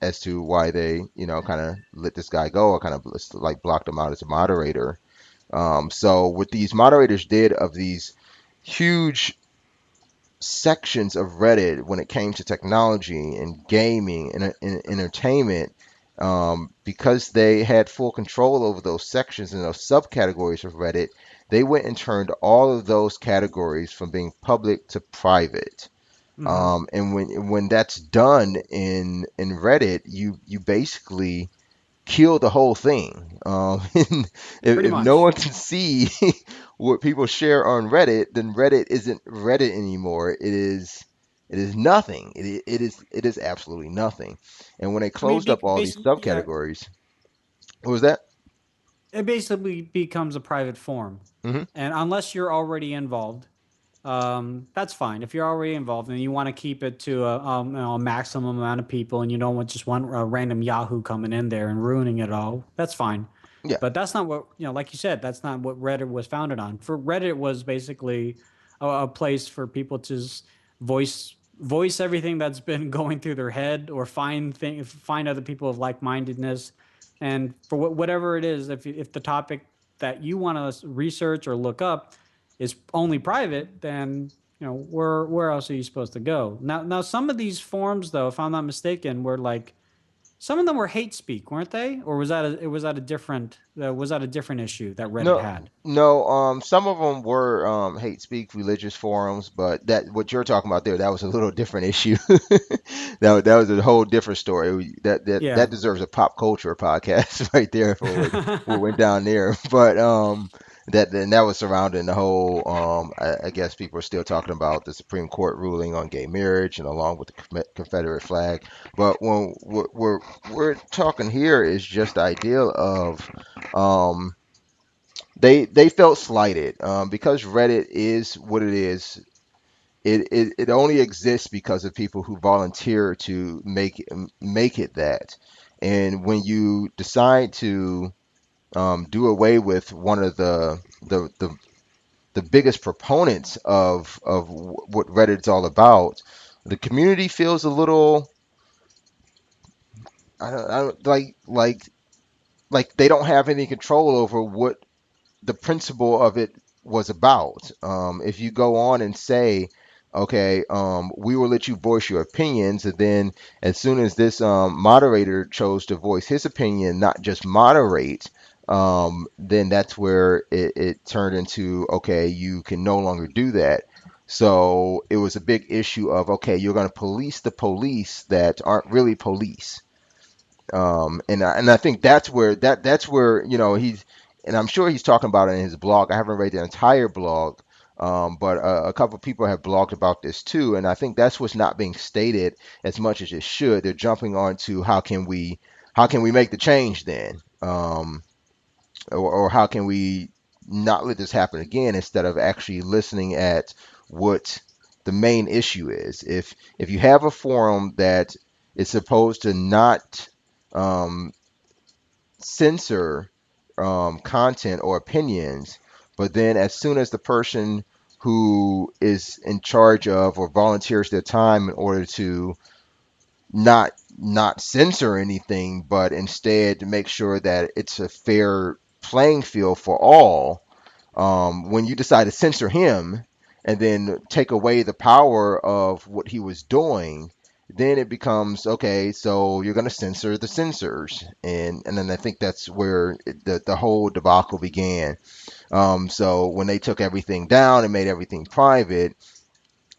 as to why they, kind of let this guy go or kind of like blocked him out as a moderator. So what these moderators did of these huge sections of Reddit when it came to technology and gaming and entertainment, because they had full control over those sections and those subcategories of Reddit, they went and turned all of those categories from being public to private. Hmm. And when that's done in Reddit, you basically kill the whole thing. And Pretty if no much. one can see what people share on Reddit, then Reddit isn't Reddit anymore. It is nothing. It is absolutely nothing. And when they I mean, closed up all these basically, yeah, subcategories, what was that? it basically becomes a private forum, Hmm. and unless you're already involved, that's fine. If you're already involved and you want to keep it to a maximum amount of people, and you don't want just one random Yahoo coming in there and ruining it all, that's fine. Yeah. But that's not what like you said, that's not what Reddit was founded on. For Reddit was basically a place for people to voice everything that's been going through their head, or find other people of like mindedness, and for whatever it is, if the topic that you want to research or look up is only private, then where else are you supposed to go? Now some of these forums, though, if I'm not mistaken, were like some of them were hate speak, weren't they? Or was that a different issue that Reddit No, had? no. Some of them were hate speak religious forums, but that what you're talking about there, that was a little different issue. That was a whole different story. That Yeah. deserves a pop culture podcast right there for what went down there. But that was surrounding the whole. I guess people are still talking about the Supreme Court ruling on gay marriage and along with the Confederate flag. But when we're talking here is just the idea of um they felt slighted because Reddit is what it is. It only exists because of people who volunteer to make it that. And when you decide to do away with one of the biggest proponents of what Reddit's all about, the community feels a little I don't like they don't have any control over the principle of it was about. If you go on and say, okay, we will let you voice your opinions, and then as soon as this moderator chose to voice his opinion, not just moderate, then that's where it turned into, okay, you can no longer do that. So it was a big issue of, okay, you're going to police the police that aren't really police. And I think that's where he's, and I'm sure he's talking about it in his blog. I haven't read the entire blog, but a couple of people have blogged about this too, and I think that's what's not being stated as much as it should. They're jumping on to how can we make the change then, or how can we not let this happen again, instead of actually listening at what the main issue is. If you have a forum that is supposed to not um, censor content or opinions, but then as soon as the person who is in charge of or volunteers their time in order to not censor anything, but instead to make sure that it's a fair playing field for all, when you decide to censor him and then take away the power of what he was doing, then it becomes okay. So you're going to censor the censors, and then I think that's where the whole debacle began. So when they took everything down and made everything private,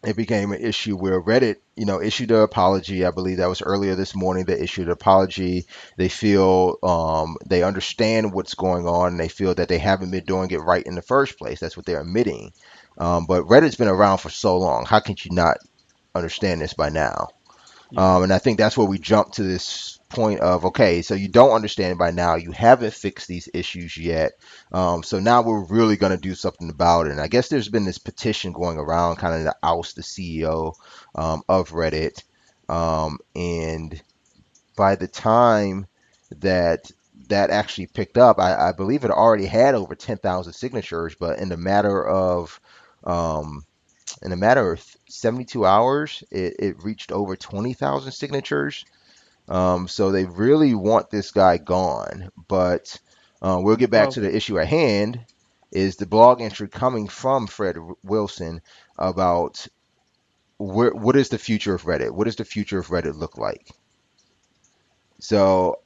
it became an issue where Reddit, issued an apology. I believe that was earlier this morning. They issued an apology. They feel they understand what's going on, and they feel that they haven't been doing it right in the first place. That's what they're admitting. But Reddit's been around for so long. How can you not understand this by now? Yeah. And I think that's where we jump to this point of, okay, so you don't understand it by now. You haven't fixed these issues yet. So now we're really going to do something about it. And I guess there's been this petition going around kind of to oust the CEO of Reddit. And by the time that that actually picked up, I believe it already had over 10,000 signatures, but um, in a matter of 72 hours, it reached over 20,000 signatures. So they really want this guy gone. But we'll get back to Well, the issue at hand. Is the blog entry coming from Fred Wilson about what is the future of Reddit? What does the future of Reddit look like? So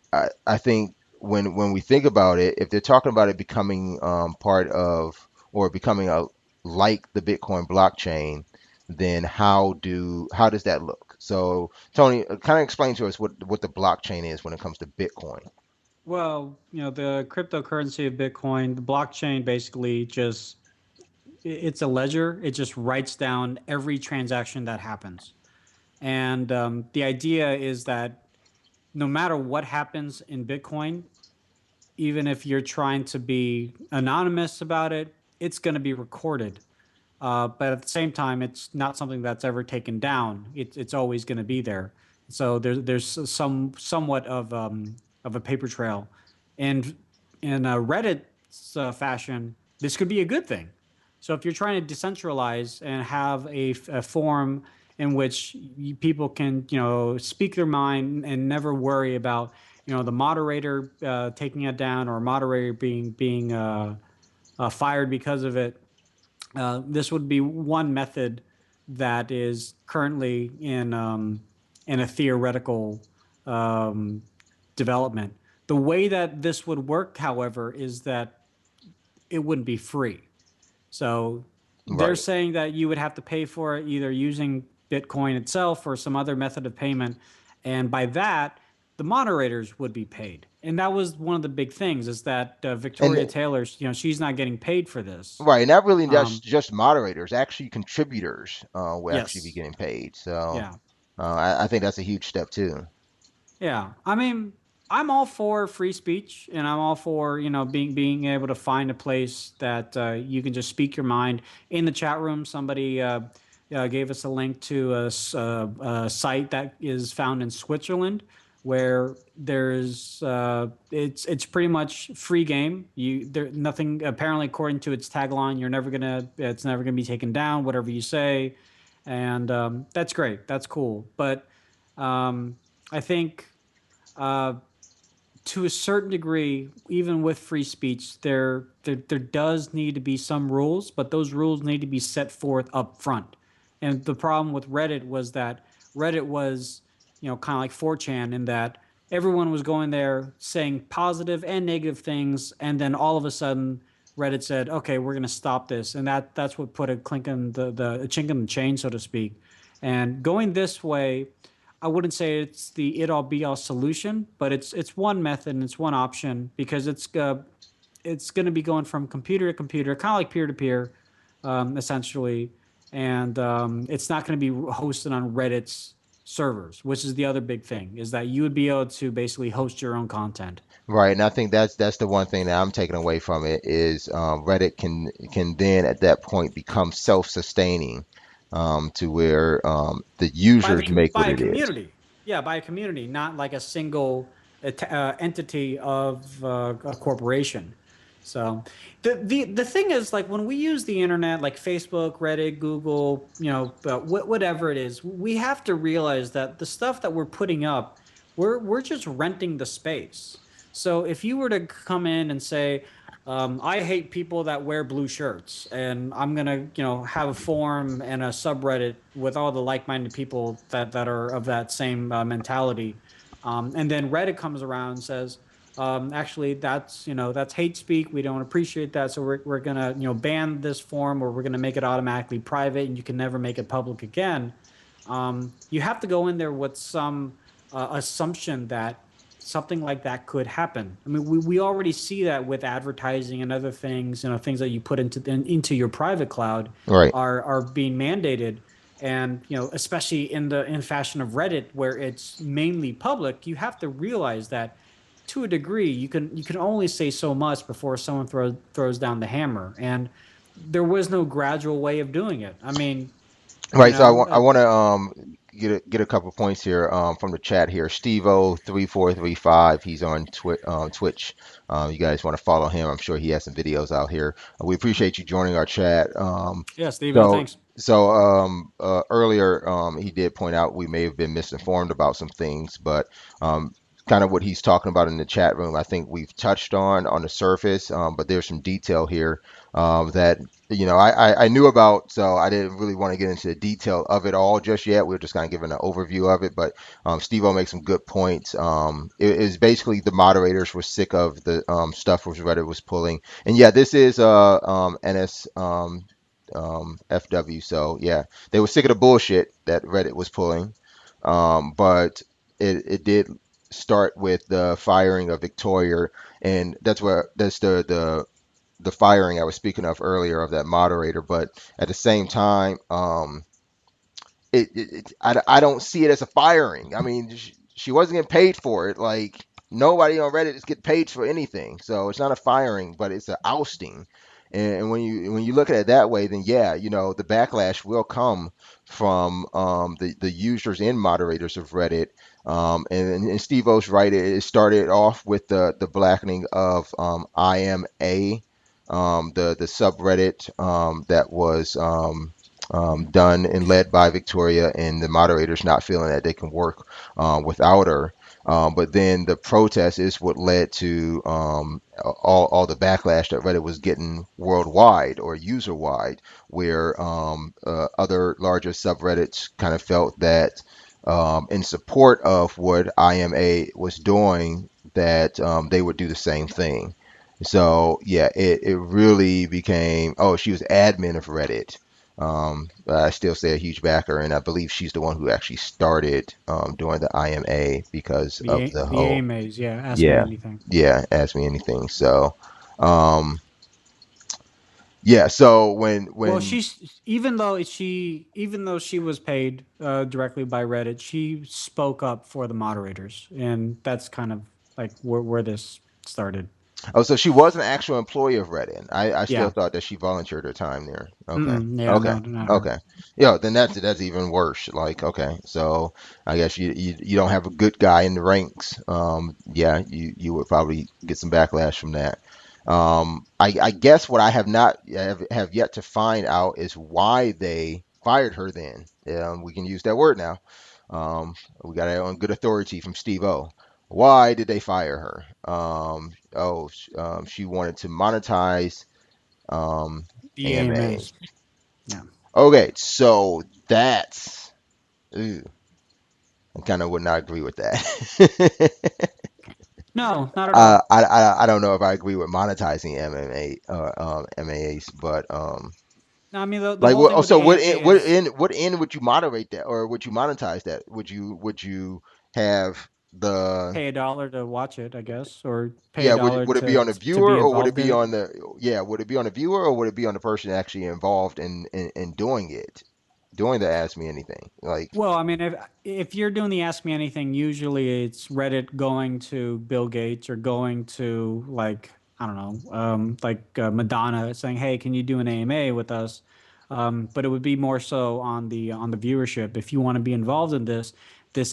I think when we think about it, if they're talking about it becoming part of or becoming a like the Bitcoin blockchain, then how does that look? So Tony, kind of explain to us what the blockchain is when it comes to Bitcoin. the cryptocurrency of Bitcoin, the blockchain basically just it's a ledger. It just writes down every transaction that happens. And the idea is that no matter what happens in Bitcoin, even if you're trying to be anonymous about it, it's going to be recorded. But at the same time, it's not something that's ever taken down. It's always going to be there. So there's somewhat of a paper trail, and in a Reddit's fashion, this could be a good thing. So if you're trying to decentralize and have a forum in which people can speak their mind and never worry about the moderator taking it down or a moderator being fired because of it, this would be one method that is currently in a theoretical um, development. The way that this would work, however, is that it wouldn't be free. So they're Right. saying that you would have to pay for it either using Bitcoin itself or some other method of payment. And by that, the moderators would be paid. And that was one of the big things is that And Victoria Taylor, she's not getting paid for this. right, not really Um, just moderators, actually contributors will actually be yes. getting paid. So Yeah. I think that's a huge step too. Yeah. I mean, I'm all for free speech and I'm all for, being able to find a place that you can just speak your mind. In the chat room, somebody gave us a link to a site that is found in Switzerland where there's it's pretty much free game. You there nothing apparently according to its tagline, it's never gonna be taken down, whatever you say. And that's great. That's cool. But um, I think uh, to a certain degree, even with free speech, there does need to be some rules, but those rules need to be set forth up front. And the problem with Reddit was that Reddit was, kind of like 4chan in that everyone was going there saying positive and negative things, and then all of a sudden Reddit said, "Okay, we're going to stop this," and that's what put a clink in the a chink in the chain, so to speak. And going this way, I wouldn't say it's the it all be all solution, but it's one method and it's one option because it's going to be going from computer to computer, kind of like peer to peer, essentially, and it's not going to be hosted on Reddit's servers, which is the other big thing, is that you would be able to basically host your own content. Right, and I think that's the one thing that I'm taking away from it is Reddit can then at that point become self-sustaining to where the users make what By a it is. community. Yeah, by a community, not like a single entity of a corporation. So the thing is, like when we use the internet, like Facebook, Reddit, Google, whatever it is, we have to realize that the stuff that we're putting up, we're just renting the space. So if you were to come in and say, I hate people that wear blue shirts, and I'm gonna, have a forum and a subreddit with all the like-minded people that are of that same mentality. And then Reddit comes around and says, actually, that's hate speak. We don't appreciate that, so we're gonna, ban this forum, or we're gonna make it automatically private, and you can never make it public again. You have to go in there with some assumption that something like that could happen. I mean, we already see that with advertising and other things, things that you put into your private cloud Right. are being mandated. And, especially in fashion of Reddit, where it's mainly public, you have to realize that to a degree, you can only say so much before someone throws down the hammer. And there was no gradual way of doing it. I mean, you Right, so know, I want to get a couple points here from the chat here. Stevo3435, he's on Twitch. You guys want to follow him? I'm sure he has some videos out here. We appreciate you joining our chat. yeah, Steve, So thanks. earlier he did point out we may have been misinformed about some things, but kind of what he's talking about in the chat room, I think we've touched on the surface, but there's some detail here that I knew about, so I didn't really want to get into the detail of it all just yet. We are just kind of giving an overview of it, but Steve-O makes some good points. It is basically the moderators were sick of the stuff which Reddit was pulling, and yeah, this is NS. FW. So yeah, they were sick of the bullshit that Reddit was pulling. But it did start with the firing of Victoria, and that's the firing I was speaking of earlier of that moderator. But at the same time, I don't see it as a firing. I mean, she wasn't getting paid for it. Like nobody on Reddit is getting paid for anything, so it's not a firing, but it's an ousting. And when you look at it that way, then yeah, the backlash will come from the users and moderators of Reddit. And Steve O's right. It started off with the blackening of IMA, the subreddit that was done and led by Victoria, and the moderators not feeling that they can work without her. But then the protest is what led to all the backlash that Reddit was getting worldwide or user wide, where other larger subreddits kind of felt that in support of what IMA was doing, that they would do the same thing. So yeah, it really became, oh, she was admin of Reddit. But I still say a huge backer, and I believe she's the one who actually started doing the IMA because of the The whole, AMAs, yeah. Ask me yeah, anything. yeah, ask me anything. So, um, yeah, so Well, when even though she was paid directly by Reddit, she spoke up for the moderators, and that's kind of like where this started. Oh, so she was an actual employee of Reddit. I still Yeah. thought that she volunteered her time there. Okay. Mm-mm, yeah. Okay. No, not her. Okay. Yeah, then that's even worse. Like, okay, so I guess you don't have a good guy in the ranks. Yeah, you would probably get some backlash from that. I guess what I have yet to find out is why they fired her then. We can use that word now. We got it on good authority from Steve O. Why did they fire her? She wanted to monetize um, The AMA. AMAs. Yeah. Okay, so that's. Ooh, I kind of would not agree with that. No, not at all. I don't know if I agree with monetizing MMA MAAs, but No, I mean the like whole thing what? with the So AMA is what end would you moderate that, or would you monetize that? Would you have the pay a dollar to watch it, I guess, or pay a yeah? dollar Would it be on the to be viewer, or would it involved be in it. on the yeah? Would it be on the viewer, or would it be on the person actually involved in doing it, doing the Ask Me Anything? Like Well, I mean, if you're doing the Ask Me Anything, usually it's Reddit going to Bill Gates or going to like I don't know, Madonna saying, "Hey, can you do an AMA with us?" But it would be more so on the viewership. If you want to be involved in this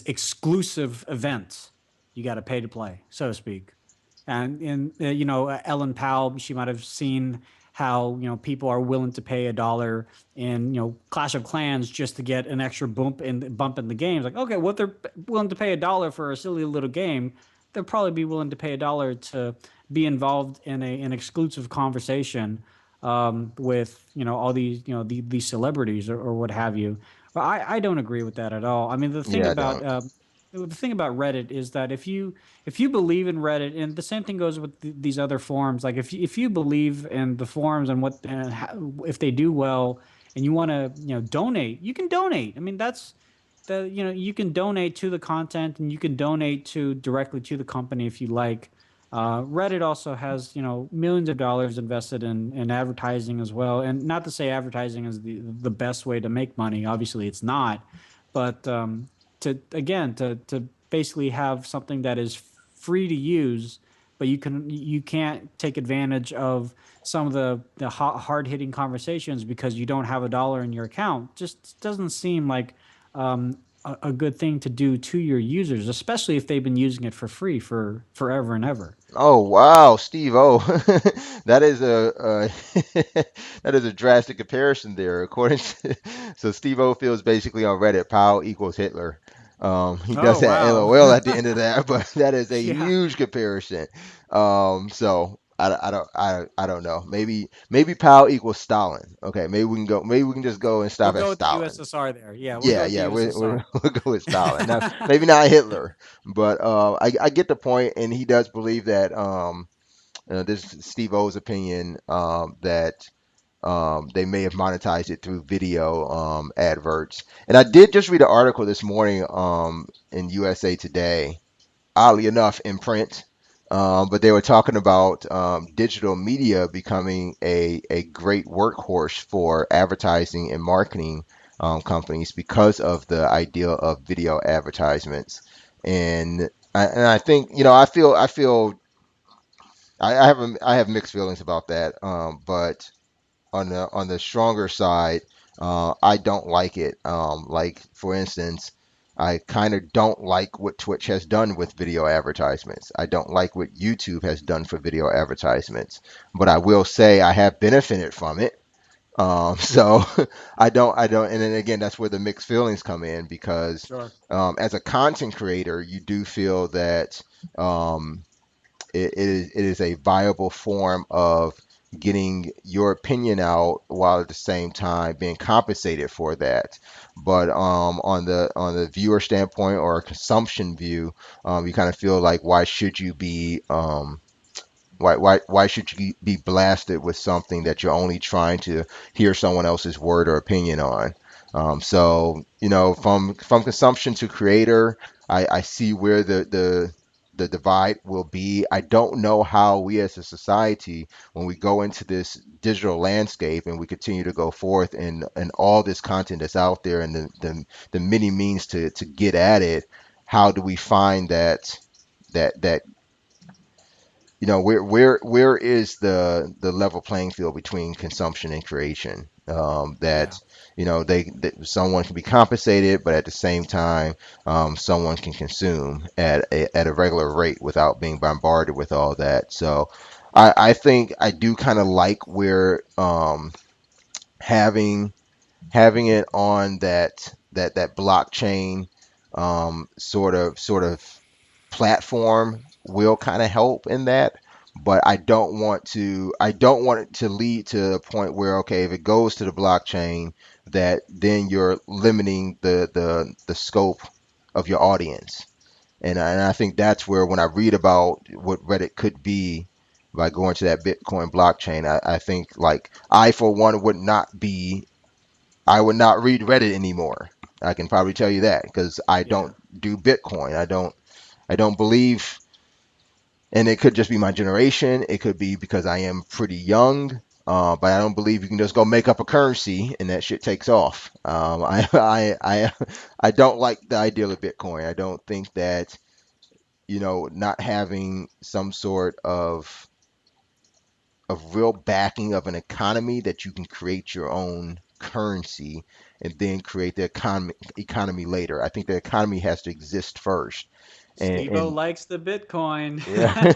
exclusive event, you got to pay to play, so to speak. And Ellen Powell, she might have seen how people are willing to pay a dollar in Clash of Clans just to get an extra bump in the game. Like, okay, what they're willing to pay a dollar for a silly little game, they'll probably be willing to pay a dollar to be involved in an exclusive conversation with all these these celebrities or what have you. But I don't agree with that at all. I mean, yeah, I don't. the thing about Reddit is that if you believe in Reddit, and the same thing goes with these other forums, like if you believe in the forums and what and how, if they do well, and you want to donate, you can donate. I mean that's the you can donate to the content and you can donate to directly to the company if you like. Reddit also has millions of dollars invested in advertising as well, and not to say advertising is the best way to make money. Obviously, it's not, but to basically have something that is free to use, but you can't take advantage of some of the hard hitting conversations because you don't have a dollar in your account. Just doesn't seem like a good thing to do to your users, especially if they've been using it for free for forever and ever. Oh wow, Steve O, that is that is a drastic comparison there. According to so Steve O feels basically on Reddit, Powell equals Hitler. He Oh does that wow. LOL at the end of that, but that is a Yeah. huge comparison. So I don't know. Maybe Powell equals Stalin. Okay, maybe we can just go and We'll stop at go with the Stalin. USSR there. Yeah, we'll go Yeah, with the yeah, USSR. we'll go with Stalin. Now, maybe not Hitler, but I get the point, and he does believe that this is Steve O's opinion that they may have monetized it through video adverts. And I did just read an article this morning in USA Today, oddly enough, in print. But they were talking about digital media becoming a great workhorse for advertising and marketing companies because of the idea of video advertisements. And I think, I have mixed feelings about that. But on the stronger side, I don't like it. Like for instance, I kind of don't like what Twitch has done with video advertisements. I don't like what YouTube has done for video advertisements. But I will say I have benefited from it. So I don't, and then again, that's where the mixed feelings come in because Sure. as a content creator, you do feel that um, it is a viable form of getting your opinion out while at the same time being compensated for that. But on the viewer standpoint or a consumption view, you kind of feel like why should you be blasted with something that you're only trying to hear someone else's word or opinion on? So from consumption to creator, I see where the divide will be. I don't know how we as a society, when we go into this digital landscape and we continue to go forth and all this content that's out there and the many means to get at it, how do we find that where is the level playing field between consumption and creation? Yeah. That that someone can be compensated, but at the same time, someone can consume at a regular rate without being bombarded with all that. So, I think I do kind of like where having it on that blockchain sort of platform will kind of help in that, but I don't want it to lead to a point where, okay, if it goes to the blockchain, that then you're limiting the scope of your audience. And I think that's where, when I read about what Reddit could be by going to that Bitcoin blockchain, I think, like, I for one I would not read Reddit anymore. I can probably tell you that, because I Yeah. don't do Bitcoin. I don't believe, and it could just be my generation. It could be because I am pretty young. But I don't believe you can just go make up a currency and that shit takes off. I don't like the idea of Bitcoin. I don't think that, not having some sort of real backing of an economy, that you can create your own currency and then create the economy later. I think the economy has to exist first. Steve-O And likes the Bitcoin. yeah,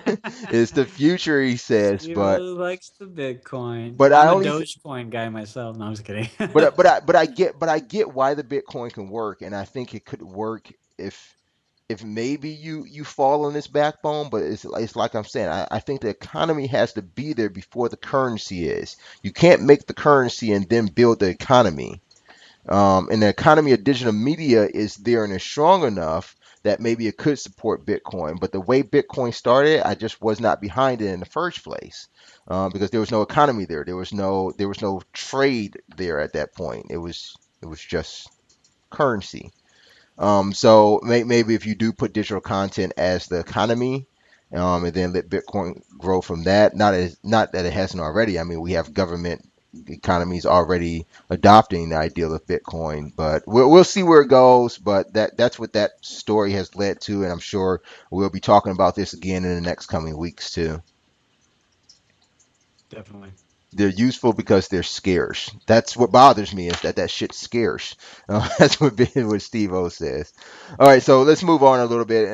it's the future, he says, Steve-O likes the Bitcoin. but I I'm a only Dogecoin guy myself. No, I'm just kidding. but I get why the Bitcoin can work, and I think it could work if maybe you fall on this backbone. But it's like I'm saying, I think the economy has to be there before the currency is. You can't make the currency and then build the economy. And the economy of digital media is there and is strong enough that maybe it could support Bitcoin. But the way Bitcoin started, I just was not behind it in the first place, because there was no economy there. There was no trade there at that point. It was just currency. So maybe if you do put digital content as the economy, and then let Bitcoin grow from that. Not that it hasn't already. I mean, we have government economies already adopting the ideal of Bitcoin, but we'll see where it goes. But that's what that story has led to, and I'm sure we'll be talking about this again in the next coming weeks too. Definitely. They're useful because they're scarce. That's what bothers me, is that shit's scarce. That's what Steve O says. All right, so let's move on a little bit.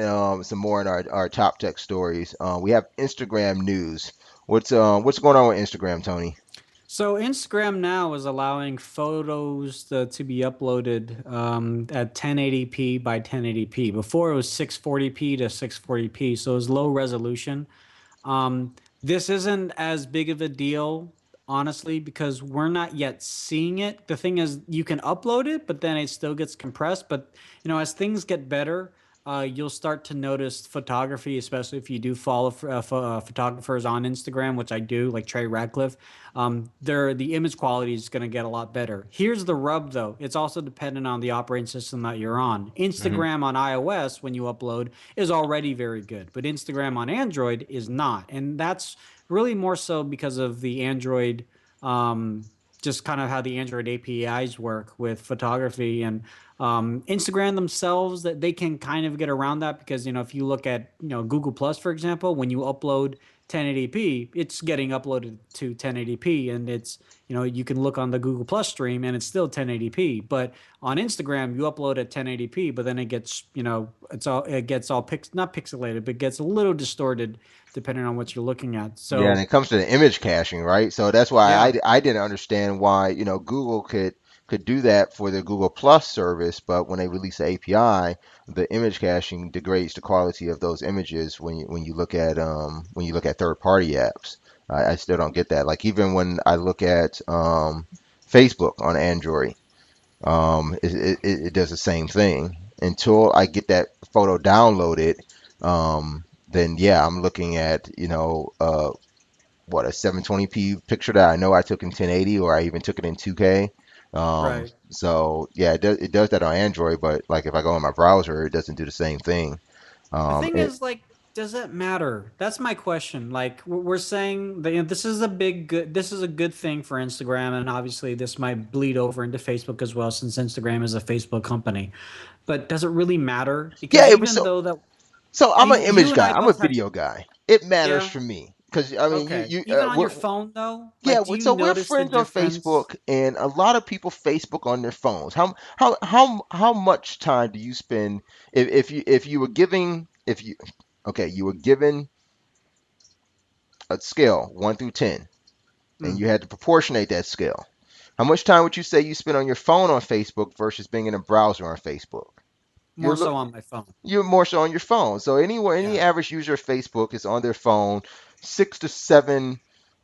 Some more in our top tech stories. We have Instagram news. What's going on with Instagram, Tony? So Instagram now is allowing photos to be uploaded at 1080p by 1080p. Before it was 640p to 640p, so it was low resolution. This isn't as big of a deal, honestly, because we're not yet seeing it. The thing is, you can upload it, but then it still gets compressed. But as things get better, you'll start to notice photography, especially if you do follow photographers on Instagram, which I do, like Trey Radcliffe. The image quality is going to get a lot better. Here's the rub, though. It's also dependent on the operating system that you're on. Hmm. Instagram on iOS, when you upload, is already very good, but Instagram on Android is not, and that's really more so because of the Android, just kind of how the Android APIs work with photography. And Instagram themselves, that they can kind of get around that, because if you look at Google Plus, for example, when you upload 1080p, it's getting uploaded to 1080p, and it's you can look on the Google Plus stream and it's still 1080p. But on Instagram, you upload at 1080p, but then it gets it gets all not pixelated, but gets a little distorted depending on what you're looking at. Yeah, and So it comes to the image caching, right? So that's why yeah, I didn't understand why, Google could do that for the Google Plus service, but when they release the API, the image caching degrades the quality of those images when you look at third party apps. I still don't get that. Like, even when I look at Facebook on Android, it does the same thing. Until I get that photo downloaded, then yeah, I'm looking at, what, a 720p picture that I know I took in 1080, or I even took it in 2K. right. So yeah, it does that on Android, but like if I go in my browser, it doesn't do the same thing. The thing It is, like, does it matter? That's my question. Like, we're saying that this is a this is a good thing for Instagram, and obviously this might bleed over into Facebook as well, since Instagram is a Facebook company. But does it really matter? yeah, Because even though that so I'm an you image and guy. I I'm a both have, video guy. It matters yeah, for me because I mean okay. Even on your phone though, yeah, like, do you so we're notice the friends on difference? Facebook, and a lot of people Facebook on their phones. How much time do you spend if you were giving if you okay, you were given a scale 1 through 10, and Hmm. you had to proportionate that scale. How much time would you say you spend on your phone on Facebook versus being in a browser on Facebook? More so on my phone. you're more so on your phone. So anywhere, any Yeah. average user of Facebook is on their phone, 6 to 7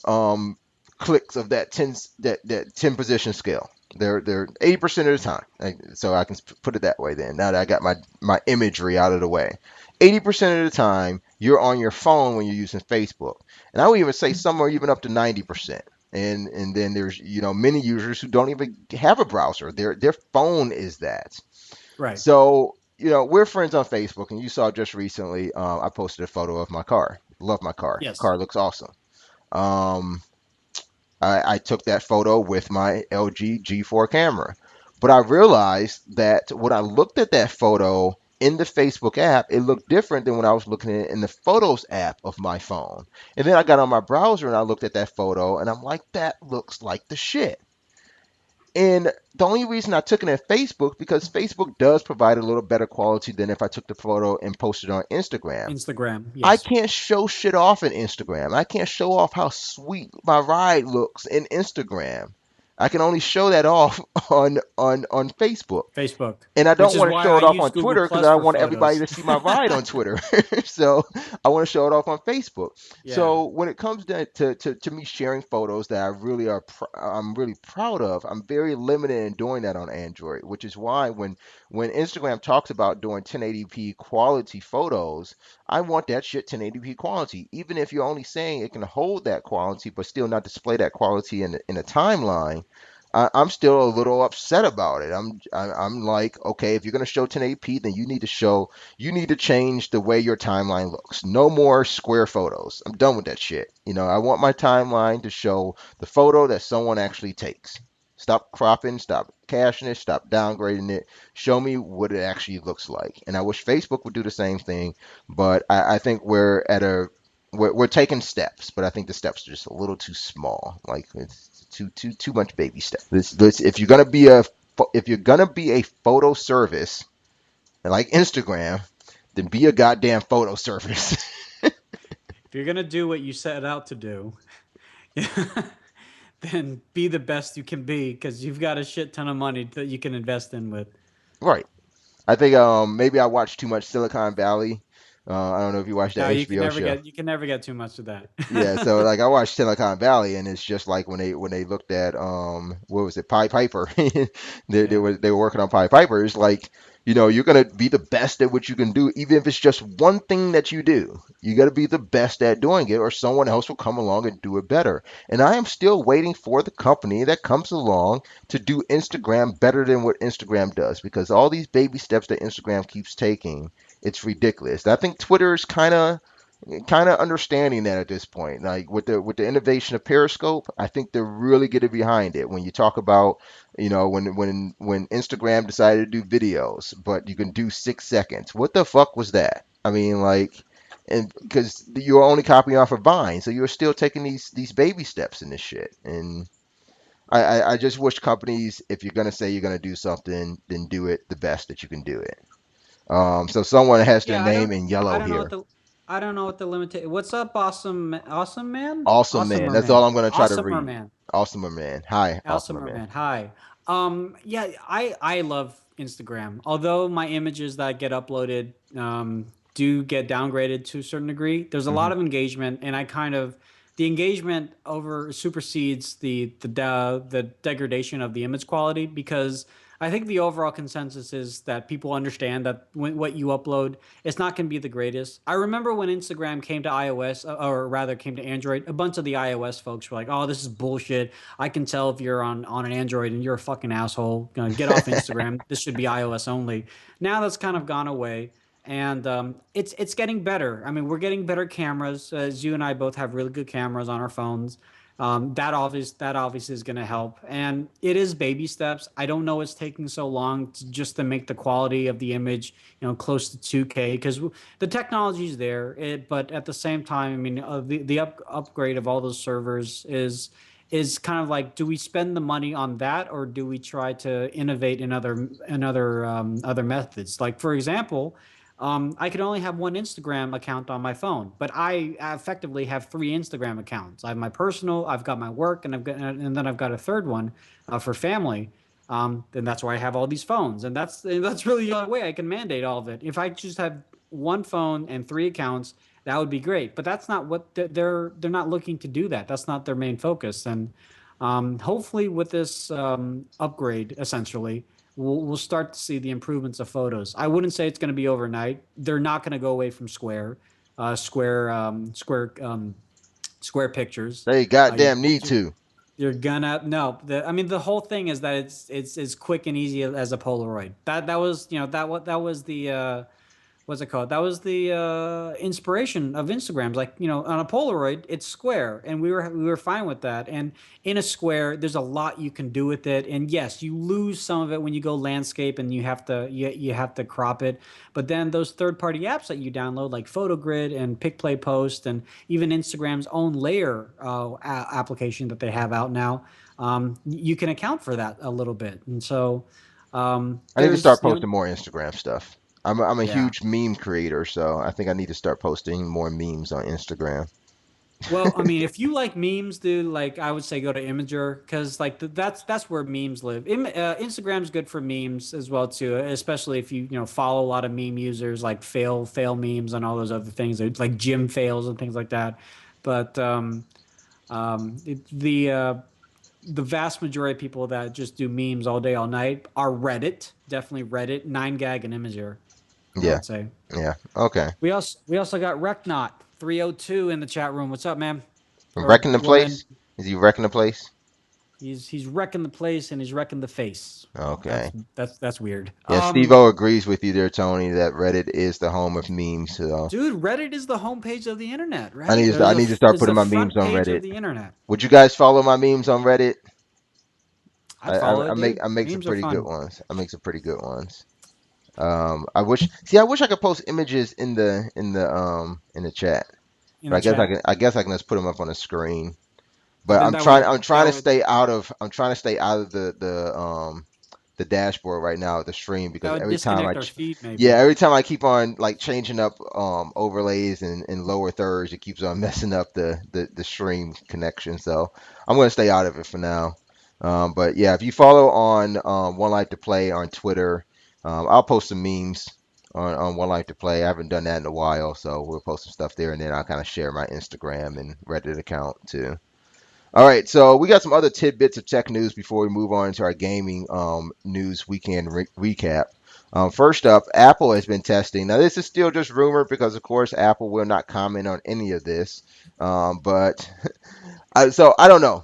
um, clicks of that 10 position scale. They're 80% of the time. So I can put it that way. Then now that I got my imagery out of the way, 80% of the time you're on your phone when you're using Facebook, and I would even say some are even up to 90%. And then there's many users who don't even have a browser. Their phone is that. Right. So, we're friends on Facebook, and you saw just recently, I posted a photo of my car. Love my car. Yes. Car looks awesome. Um, I took that photo with my LG G4 camera, but I realized that when I looked at that photo in the Facebook app, it looked different than when I was looking at it in the Photos app of my phone. And then I got on my browser and I looked at that photo, and I'm like, that looks like the shit. And the only reason I took it at Facebook because Facebook does provide a little better quality than if I took the photo and posted it on Instagram. Instagram. I Yes. can't show shit off in Instagram. I can't show off how sweet my ride looks in Instagram. I can only show that off on Facebook. Facebook. And I Which don't is want to why show I it off use on Google Twitter because Plus I for want everybody photos. to see my ride on Twitter. So I want to show it off on Facebook. Yeah. So when it comes down to me sharing photos that I'm really proud of, I'm very limited in doing that on Android, which is why when Instagram talks about doing 1080p quality photos, I want that shit 1080p quality. Even if you're only saying it can hold that quality but still not display that quality in a timeline, I'm still a little upset about it. I'm like, okay, if you're gonna show 1080p, then you need to change the way your timeline looks. No more square photos. I'm done with that shit. I want my timeline to show the photo that someone actually takes. Stop cropping, stop caching it, stop downgrading it. Show me what it actually looks like. And I wish Facebook would do the same thing, but I think we're taking steps, but I think the steps are just a little too small. Like it's too much baby steps. If you're gonna be a photo service like Instagram, then be a goddamn photo service. If you're gonna do what you set out to do, then be the best you can be because you've got a shit ton of money that you can invest in with. Right. I think maybe I watched too much Silicon Valley. I don't know if you watched that HBO show. You can never get too much of that. Yeah, so like I watched Silicon Valley, and it's just like when they looked at what was it, Pied Piper? Yeah. They were working on Pied Piper. It's like you're gonna be the best at what you can do, even if it's just one thing that you do. You got to be the best at doing it, or someone else will come along and do it better. And I am still waiting for the company that comes along to do Instagram better than what Instagram does, because all these baby steps that Instagram keeps taking, it's ridiculous. I think Twitter is kind of understanding that at this point. Like with the innovation of Periscope, I think they're really getting behind it. When you talk about, when Instagram decided to do videos, but you can do 6 seconds. What the fuck was that? I mean, like, and because you're only copying off of Vine, so you're still taking these baby steps in this shit. And I just wish companies, if you're gonna say you're gonna do something, then do it the best that you can do it. So someone has their Yeah, name in I yellow don't know what here. the I don't know what the limit. What's up, awesome man, Awesome man. That's all I'm gonna try to awesomer read. man, Awesomer man. Hi, awesomer awesomer man. man. Hi. Yeah, I love Instagram. Although my images that get uploaded do get downgraded to a certain degree, there's a Hmm. lot of engagement, and I kind of the engagement over supersedes the degradation of the image quality because I think the overall consensus is that people understand that what you upload, it's not going to be the greatest. I remember when Instagram came to iOS, or rather came to Android, a bunch of the iOS folks were like, "Oh, this is bullshit. I can tell if you're on an Android and you're a fucking asshole. Get off Instagram. This should be iOS only." Now that's kind of gone away, and it's getting better. I mean, we're getting better cameras. As you and I both have really good cameras on our phones. That obviously is going to help, and it is baby steps. I don't know what's taking so long just to make the quality of the image, close to 2K because the technology is there. But at the same time, I mean, the upgrade of all those servers is kind of like, do we spend the money on that or do we try to innovate in other methods? Like for example, I can only have one Instagram account on my phone, but I effectively have three Instagram accounts. I have my personal, I've got my work, and then I've got a third one for family. then that's why I have all these phones, and that's really the only way I can mandate all of it. If I just have one phone and three accounts, that would be great. But that's not what they're not looking to do. That's not their main focus. And hopefully, with this upgrade, essentially, we'll start to see the improvements of photos. I wouldn't say it's going to be overnight. They're not going to go away from Square pictures. They You, goddamn need to. you're gonna no. I mean, the whole thing is that it's as quick and easy as a Polaroid. That was that was the what's it called? That was the inspiration of Instagrams. Like, on a Polaroid, it's square, and we were fine with that. And in a square, there's a lot you can do with it. And yes, you lose some of it when you go landscape and you have to crop it. But then those third party apps that you download, like PhotoGrid and PicPlay Post, and even Instagram's own layer application that they have out now, you can account for that a little bit. And so I need to there's start posting more Instagram stuff. I'm a yeah. huge meme creator, so I think I need to start posting more memes on Instagram. Well, I mean, if you like memes, dude, like I would say go to Imager, because like that's where memes live. Instagram's good for memes as well too, especially if you follow a lot of meme users like fail memes and all those other things like gym fails and things like that. But the vast majority of people that just do memes all day all night are Reddit, definitely Reddit, 9gag and Imager, I Yeah, would say. yeah. Okay. We also got Recnot 302 in the chat room. What's up, man? Or Wrecking the woman? place? Is he wrecking the place? He's wrecking the place and he's wrecking the face. That's Okay. that's that's weird. Yeah, Steve-O agrees with you there, Tony, that Reddit is the home of memes. So Dude, Reddit is the homepage of the internet, I right? need Or to I is need to start is putting the my memes front on page of Reddit. the internet? Would you guys follow my memes on Reddit? I'd follow it, dude. I make some Memes are pretty good fun ones. I make some pretty good ones. I wish I could post images in the chat, in but the chat. I guess I can just put them up on the screen. But But then that would I'm trying that to would I'm trying to stay out of the dashboard right now at the stream that because would every time disconnect our feed yeah, maybe. every time I keep on like changing up overlays and lower thirds, it keeps on messing up the stream connection. So I'm gonna stay out of it for now. But yeah, if you follow on One Life to Play on Twitter, I'll post some memes on One Life to Play. I haven't done that in a while, so we'll post some stuff there, and then I'll kind of share my Instagram and Reddit account too. All right, so we got some other tidbits of tech news before we move on to our gaming news weekend recap. First up, Apple has been testing. Now, this is still just rumor because, of course, Apple will not comment on any of this. But so I don't know.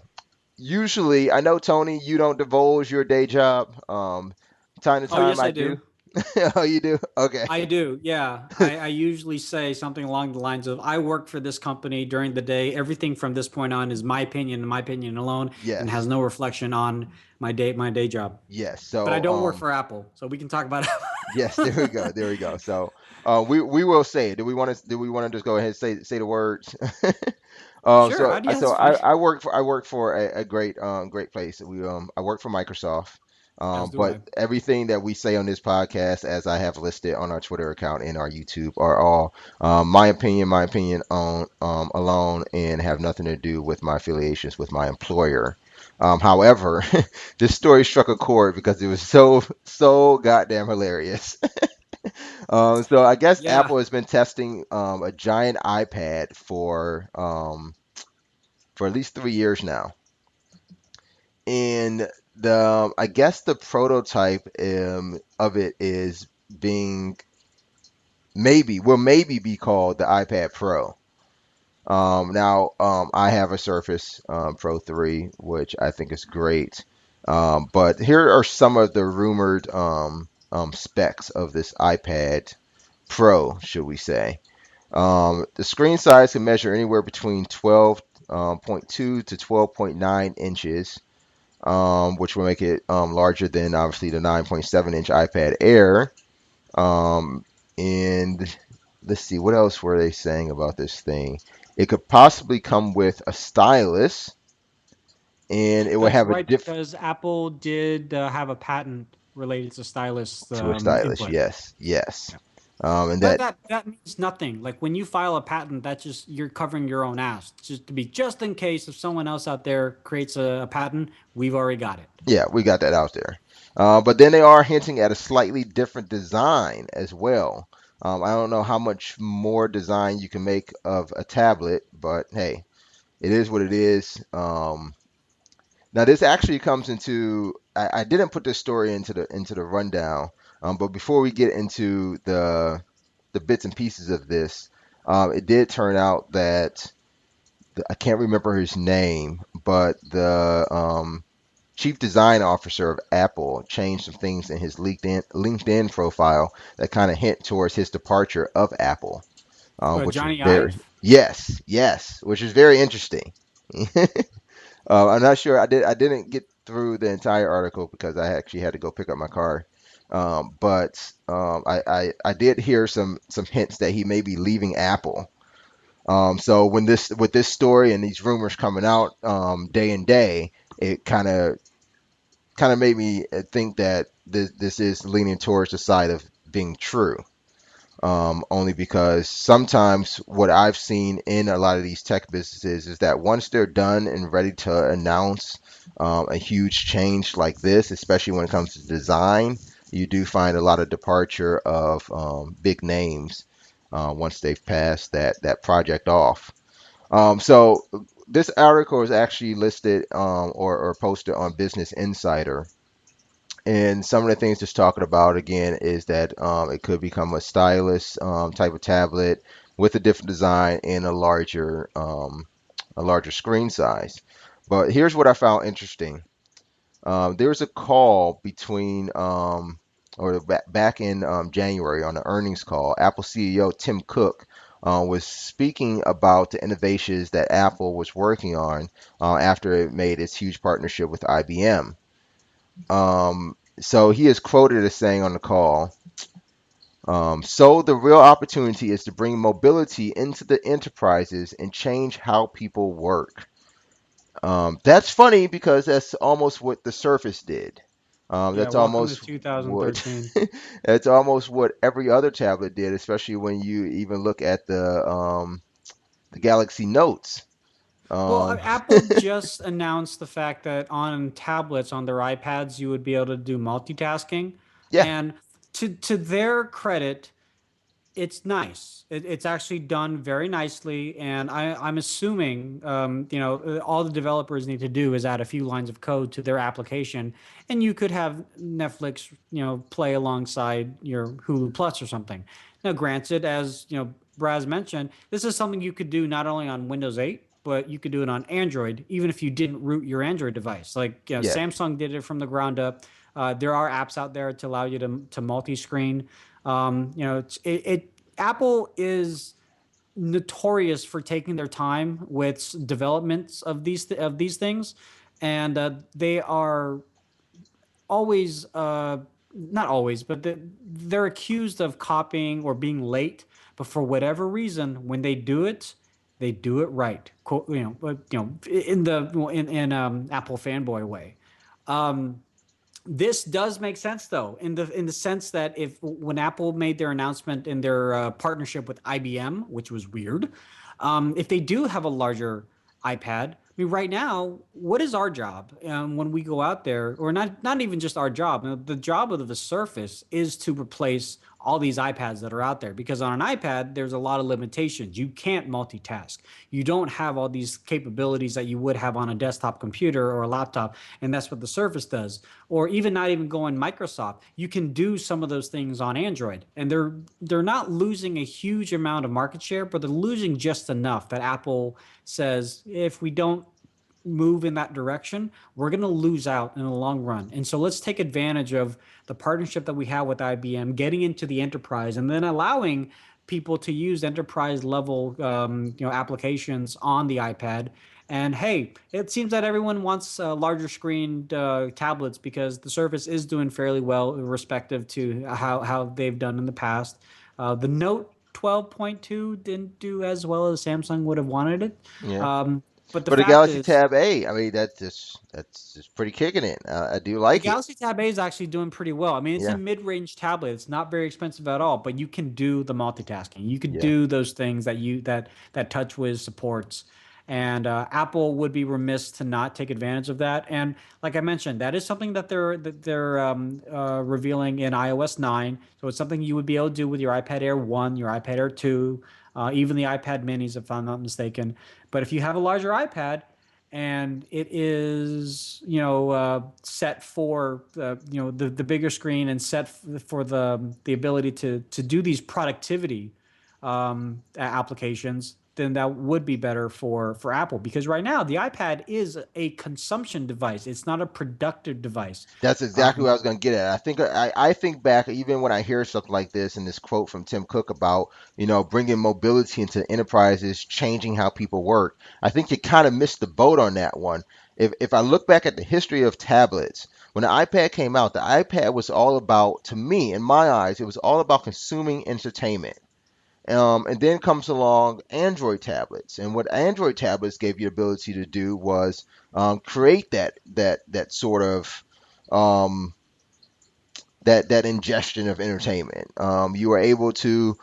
Usually, I know, Tony, you don't divulge your day job. Time to Oh, time, yes, I I do. do. Oh, you do? Okay. I do, yeah. I usually say something along the lines of, I work for this company during the day. Everything from this point on is my opinion and my opinion alone, and has Yes. no reflection on my day job. Yes. But I So, don't work for Apple, so we can talk about yes, there we go. it. There we go. So, we will say it. Do we want to just go ahead and say the words? Sure, yeah, So that's fine. I work for a great great place. I work for Microsoft. As do But I. everything that we say on this podcast, as I have listed on our Twitter account and our YouTube, are all my opinion on alone, and have nothing to do with my affiliations with my employer. However, this story struck a chord because it was so goddamn hilarious. So I guess Yeah, Apple has been testing a giant iPad for at least 3 years now, and the I guess the prototype of it is being maybe be called the iPad Pro. Now I have a Surface Pro 3, which I think is great. But here are some of the rumored specs of this iPad Pro, should we say. The screen size can measure anywhere between 12.2 to 12.9 inches, which will make it larger than obviously the 9.7-inch iPad Air. Um, and let's see, what else were they saying about this thing? It could possibly come with a stylus, and it will that's have a right, because Apple did have a patent related to stylus to a stylus. input. Yes, yes. Yeah. And But that that means nothing. Like when you file a patent, that's just you're covering your own ass. Just to be just in case if someone else out there creates a patent, we've already got it. yeah, we got that out there. But then they are hinting at a slightly different design as well. I don't know how much more design you can make of a tablet, but hey, it is what it is. Now this actually comes into I didn't put this story into the rundown, but before we get into the bits and pieces of this, it did turn out that I can't remember his name, but the chief design officer of Apple changed some things in his LinkedIn profile that kind of hint towards his departure of Apple, which was Johnny very Ive. yes, which is very interesting. I'm not sure. I didn't get through the entire article because I actually had to go pick up my car. But I did hear some hints that he may be leaving Apple. So when this with this story and these rumors coming out day and day, it kind of made me think that this is leaning towards the side of being true. Only because sometimes what I've seen in a lot of these tech businesses is that once they're done and ready to announce a huge change like this, especially when it comes to design, you do find a lot of departure of big names once they've passed that project off. So this article is actually listed or posted on Business Insider. And some of the things it's talking about again is that it could become a stylus type of tablet with a different design and a larger screen size. But here's what I found interesting. There was a call between back in January on the earnings call. Apple CEO Tim Cook was speaking about the innovations that Apple was working on after it made its huge partnership with IBM. So he is quoted as saying on the call, so the real opportunity is to bring mobility into the enterprises and change how people work. That's funny because that's almost what the Surface did. Yeah, That's welcome to almost what 2013. that's almost what every other tablet did, especially when you even look at the Galaxy Notes. Well, Um, Apple just announced the fact that on tablets, on their iPads, you would be able to do multitasking. yeah, And to their credit, it's nice. It's actually done very nicely, and I'm assuming, all the developers need to do is add a few lines of code to their application, and you could have Netflix, play alongside your Hulu Plus or something. Now, granted, as Braz mentioned, this is something you could do not only on Windows 8, but you could do it on Android, even if you didn't root your Android device. Like, yeah, Samsung did it from the ground up. There are apps out there to allow you to multi-screen. Apple is notorious for taking their time with developments of these things, and they are always not always, but they're accused of copying or being late. But for whatever reason, when they do it right. In the Apple fanboy way. Um, this does make sense though, in the sense that if when Apple made their announcement in their partnership with IBM, which was weird, if they do have a larger iPad, I mean, right now, what is our job when we go out there, or not even just our job? The job of the Surface is to replace all these iPads that are out there because on an iPad, there's a lot of limitations. You can't multitask. You don't have all these capabilities that you would have on a desktop computer or a laptop, and that's what the Surface does. Or even not even going Microsoft, you can do some of those things on Android, and they're not losing a huge amount of market share, but they're losing just enough that Apple says if we don't move in that direction, we're going to lose out in the long run. And so let's take advantage of the partnership that we have with IBM, getting into the enterprise, and then allowing people to use enterprise level applications on the iPad. And hey, it seems that everyone wants larger screened tablets because the Surface is doing fairly well, respective to how they've done in the past. The Note 12.2 didn't do as well as Samsung would have wanted it. yeah. Um, But the For the fact Galaxy is, Tab A, I mean that's just pretty kicking it. I do the like it. Galaxy Tab A is actually doing pretty well. I mean, it's a Yeah, mid-range tablet. It's not very expensive at all, but you can do the multitasking. You could yeah. do those things that TouchWiz supports. And Apple would be remiss to not take advantage of that. And like I mentioned, that is something that they're revealing in iOS 9. So it's something you would be able to do with your iPad Air 1, your iPad Air 2, even the iPad Minis, if I'm not mistaken. But if you have a larger iPad, and it is set for the bigger screen and set for the ability to do these productivity applications, then that would be better for Apple, because right now the iPad is a consumption device. It's not a productive device. That's exactly what I was going to get at. I think back even when I hear something like this and this quote from Tim Cook about, bringing mobility into enterprises, changing how people work. I think you kind of missed the boat on that one. If I look back at the history of tablets, when the iPad came out, the iPad was all about, to me, in my eyes, it was all about consuming entertainment. And then comes along Android tablets, and what Android tablets gave you the ability to do was create that sort of um, that ingestion of entertainment. You were able to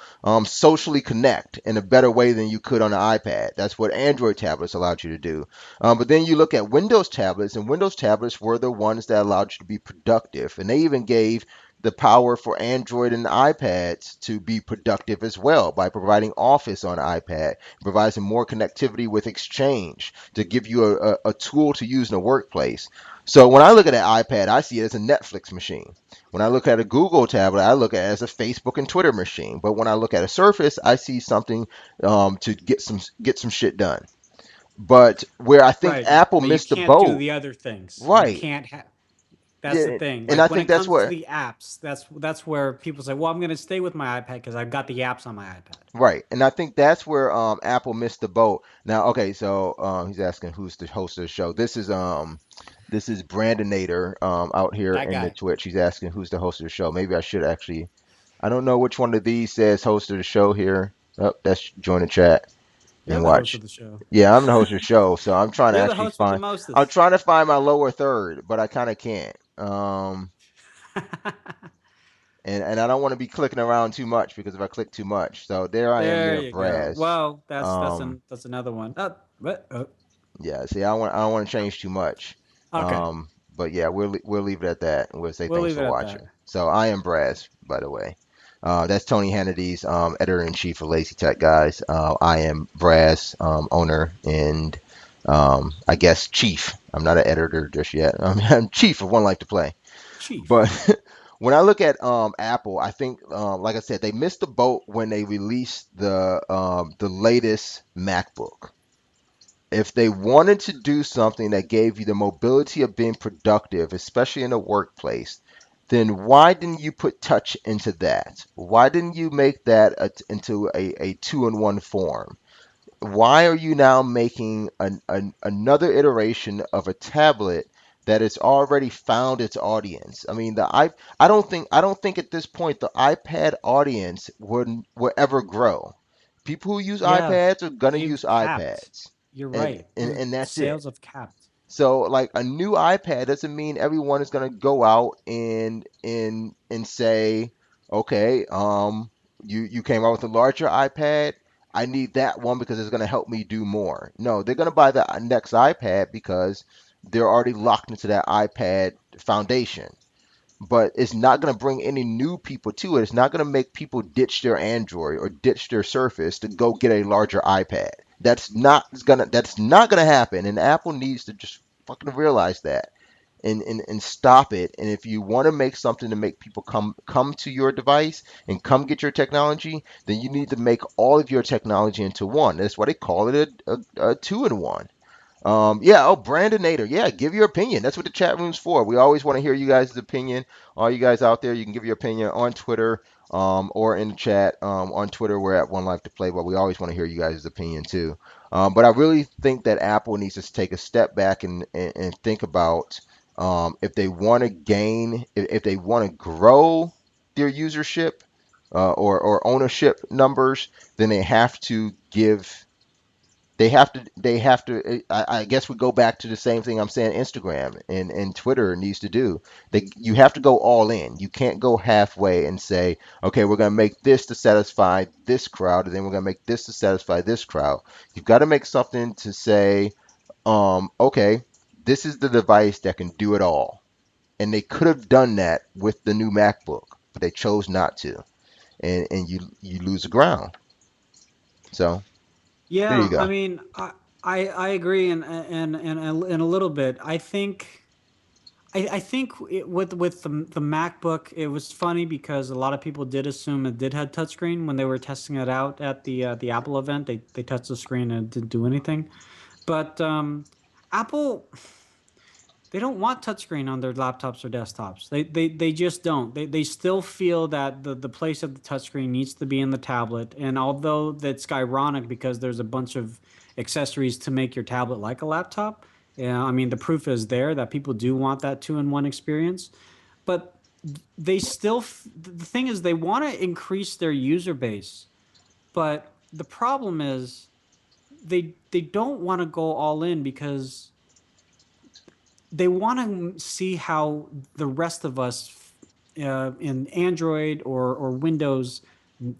socially connect in a better way than you could on an iPad. That's what Android tablets allowed you to do. But then you look at Windows tablets, and Windows tablets were the ones that allowed you to be productive. And they even gave the power for Android and iPads to be productive as well by providing Office on iPad, providing more connectivity with Exchange to give you a tool to use in the workplace. So when I look at an iPad, I see it as a Netflix machine. When I look at a Google tablet, I look at it as a Facebook and Twitter machine. But when I look at a Surface, I see something to get some shit done. But where I think Right, Apple but you missed the can't do boat, the other things. You right? can't have. That's the Yeah, thing. and I Like when think it that's comes to where the apps, that's where people say, "Well, I'm going to stay with my iPad because I've got the apps on my iPad." right, and I think that's where Apple missed the boat. Now, okay, so he's asking who's the host of the show. This is Brandon out here That in the guy. Twitch. He's asking who's the host of the show. Maybe I should actually. I don't know which one of these says host of the show here. Oh, that's join the chat You're and the host watch. of the show. Yeah, I'm the host of the show, so I'm trying to You're the actually host with the find. I'm mostest. trying to find my lower third, but I kind of can't. And I don't want to be clicking around too much because if I click too much, so there I am There there, you go. Braz. Well, Um, that's another one. yeah, see, I don't want to change too much. Okay, But yeah, we'll leave it at that, and we'll say we'll thanks leave for it at watching. that. So I am Braz, by the way. That's Tony Hannity's editor in chief of Lazy Tech Guys. I am Braz, owner and I guess chief. I'm not an editor just yet. I'm chief of One Life to Play. Chief. But when I look at Apple, I think, like I said, they missed the boat when they released the latest MacBook. If they wanted to do something that gave you the mobility of being productive, especially in the workplace, then why didn't you put touch into that? Why didn't you make that into a two-in-one form? Why are you now making another iteration of a tablet that has already found its audience? I mean, I don't think at this point the iPad audience would ever grow. People who use Yeah, iPads are gonna they've use capped. iPads, You're and right. and, The and that's it. sales have capped. So like a new iPad doesn't mean everyone is going to go out and say, okay, you came out with a larger iPad. I need that one because it's going to help me do more. No, they're going to buy the next iPad because they're already locked into that iPad foundation. But it's not going to bring any new people to it. It's not going to make people ditch their Android or ditch their Surface to go get a larger iPad. That's not gonna happen. And Apple needs to just fucking realize that and stop it. And if you want to make something to make people come to your device and come get your technology, then you need to make all of your technology into one. That's why they call it a two-in-one. Yeah, oh, Brandon Nader. Yeah, give your opinion. That's what the chat room's for. We always want to hear you guys' opinion. All you guys out there, you can give your opinion on Twitter, or in the chat. On Twitter, we're at One Life to Play, but we always want to hear you guys' opinion too. But I really think that Apple needs to take a step back and think about if they want to gain, if they want to grow their usership or ownership numbers, then they have to give they have to I guess we go back to the same thing I'm saying Instagram and Twitter needs to do. You have to go all in. You can't go halfway and say, okay, we're going to make this to satisfy this crowd, and then we're going to make this to satisfy this crowd. You've got to make something to say, okay, this is the device that can do it all. And they could have done that with the new MacBook, but they chose not to. And you lose the ground. So there you Yeah, I go. mean, I agree, and a little bit. I think with the MacBook, it was funny because a lot of people did assume it did have touchscreen when they were testing it out at the Apple event. They touched the screen and it didn't do anything. But Apple, they don't want touchscreen on their laptops or desktops. They just don't. They still feel that the place of the touchscreen needs to be in the tablet. And although that's ironic because there's a bunch of accessories to make your tablet like a laptop, yeah, I mean the proof is there that people do want that two-in-one experience. But they still the thing is they want to increase their user base, but the problem is they don't want to go all in because they want to see how the rest of us in Android or Windows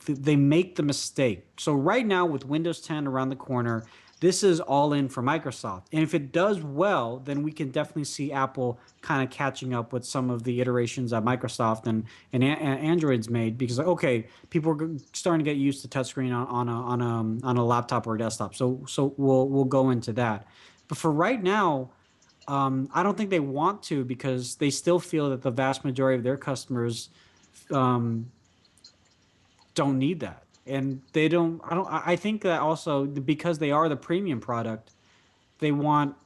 they make the mistake. So right now with Windows 10 around the corner, this is all in for Microsoft. And if it does well, then we can definitely see Apple kind of catching up with some of the iterations that Microsoft and Android's made because okay, people are starting to get used to touchscreen on a laptop or a desktop. So we'll go into that. But for right now, I don't think they want to because they still feel that the vast majority of their customers um, don't need that, and they don't. I don't. I think that also because they are the premium product, they want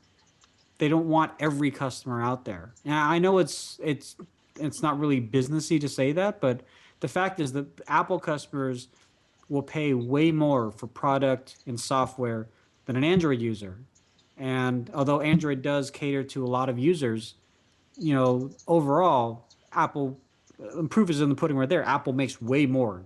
they don't want every customer out there. And I know it's not really businessy to say that, but the fact is that Apple customers will pay way more for product and software than an Android user. And although Android does cater to a lot of users, overall, Apple proof is in the pudding right there. Apple makes way more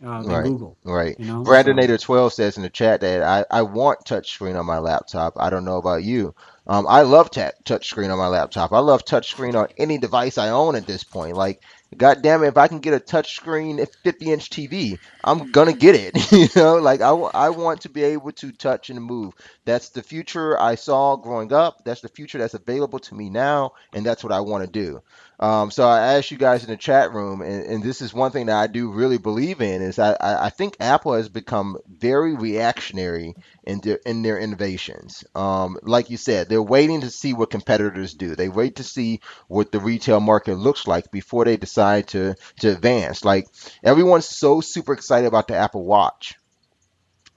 than Right, Google. right. So Brandon 12 says in the chat that I want touchscreen on my laptop. I don't know about you. I love touchscreen on my laptop. I love touchscreen on any device I own at this point. Like, God damn it, if I can get a touchscreen 50-inch TV, I'm gonna get it. Like I want to be able to touch and move. That's the future I saw growing up. That's the future that's available to me now, and that's what I want to do. So I asked you guys in the chat room, and this is one thing that I do really believe in, is I think Apple has become very reactionary in their innovations. Like you said, they're waiting to see what competitors do. They wait to see what the retail market looks like before they decide to advance. Like everyone's so super excited about the Apple Watch,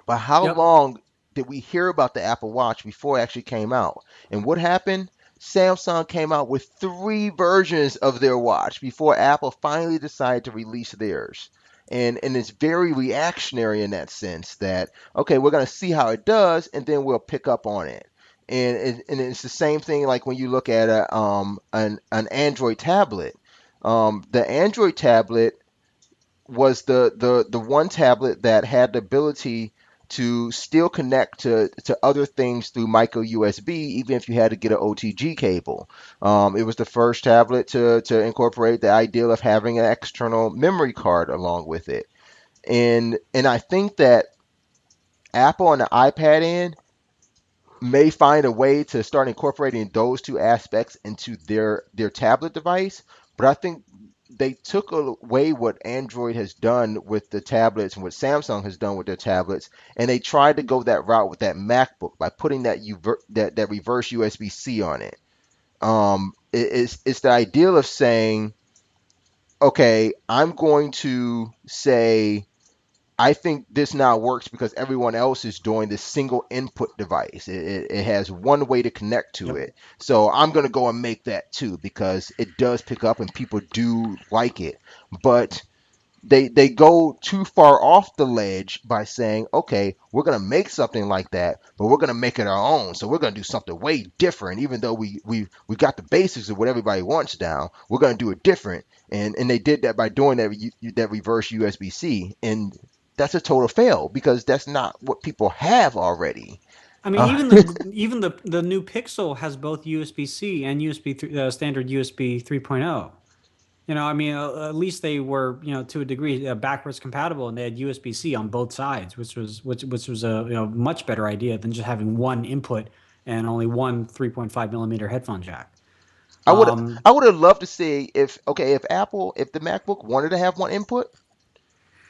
but how yep, long did we hear about the Apple Watch before it actually came out? And what happened? Samsung came out with three versions of their watch before Apple finally decided to release theirs. And it's very reactionary in that sense that, okay, we're going to see how it does and then we'll pick up on it. And it's the same thing like when you look at an Android tablet. The Android tablet was the one tablet that had the ability to still connect to other things through micro USB, even if you had to get an OTG cable. It was the first tablet to incorporate the idea of having an external memory card along with it. And I think that Apple on the iPad end may find a way to start incorporating those two aspects into their tablet device. But I think they took away what Android has done with the tablets and what Samsung has done with their tablets, and they tried to go that route with that MacBook by putting that reverse USB-C on it. It's the ideal of saying, okay, I'm going to say I think this now works because everyone else is doing this single input device. It has one way to connect to yep. it. So I'm going to go and make that too because it does pick up and people do like it. But they go too far off the ledge by saying, okay, we're going to make something like that, but we're going to make it our own. So we're going to do something way different, even though we got the basics of what everybody wants down. We're going to do it different, and they did that by doing that reverse USB-C, and that's a total fail because that's not what people have already. I mean, Uh, even the new Pixel has both USB-C and standard USB 3.0. I mean, at least they were, to a degree, backwards compatible, and they had USB-C on both sides, which was a much better idea than just having one input and only one 3.5 millimeter headphone jack. I would Um, I would have loved to see if the MacBook wanted to have one input,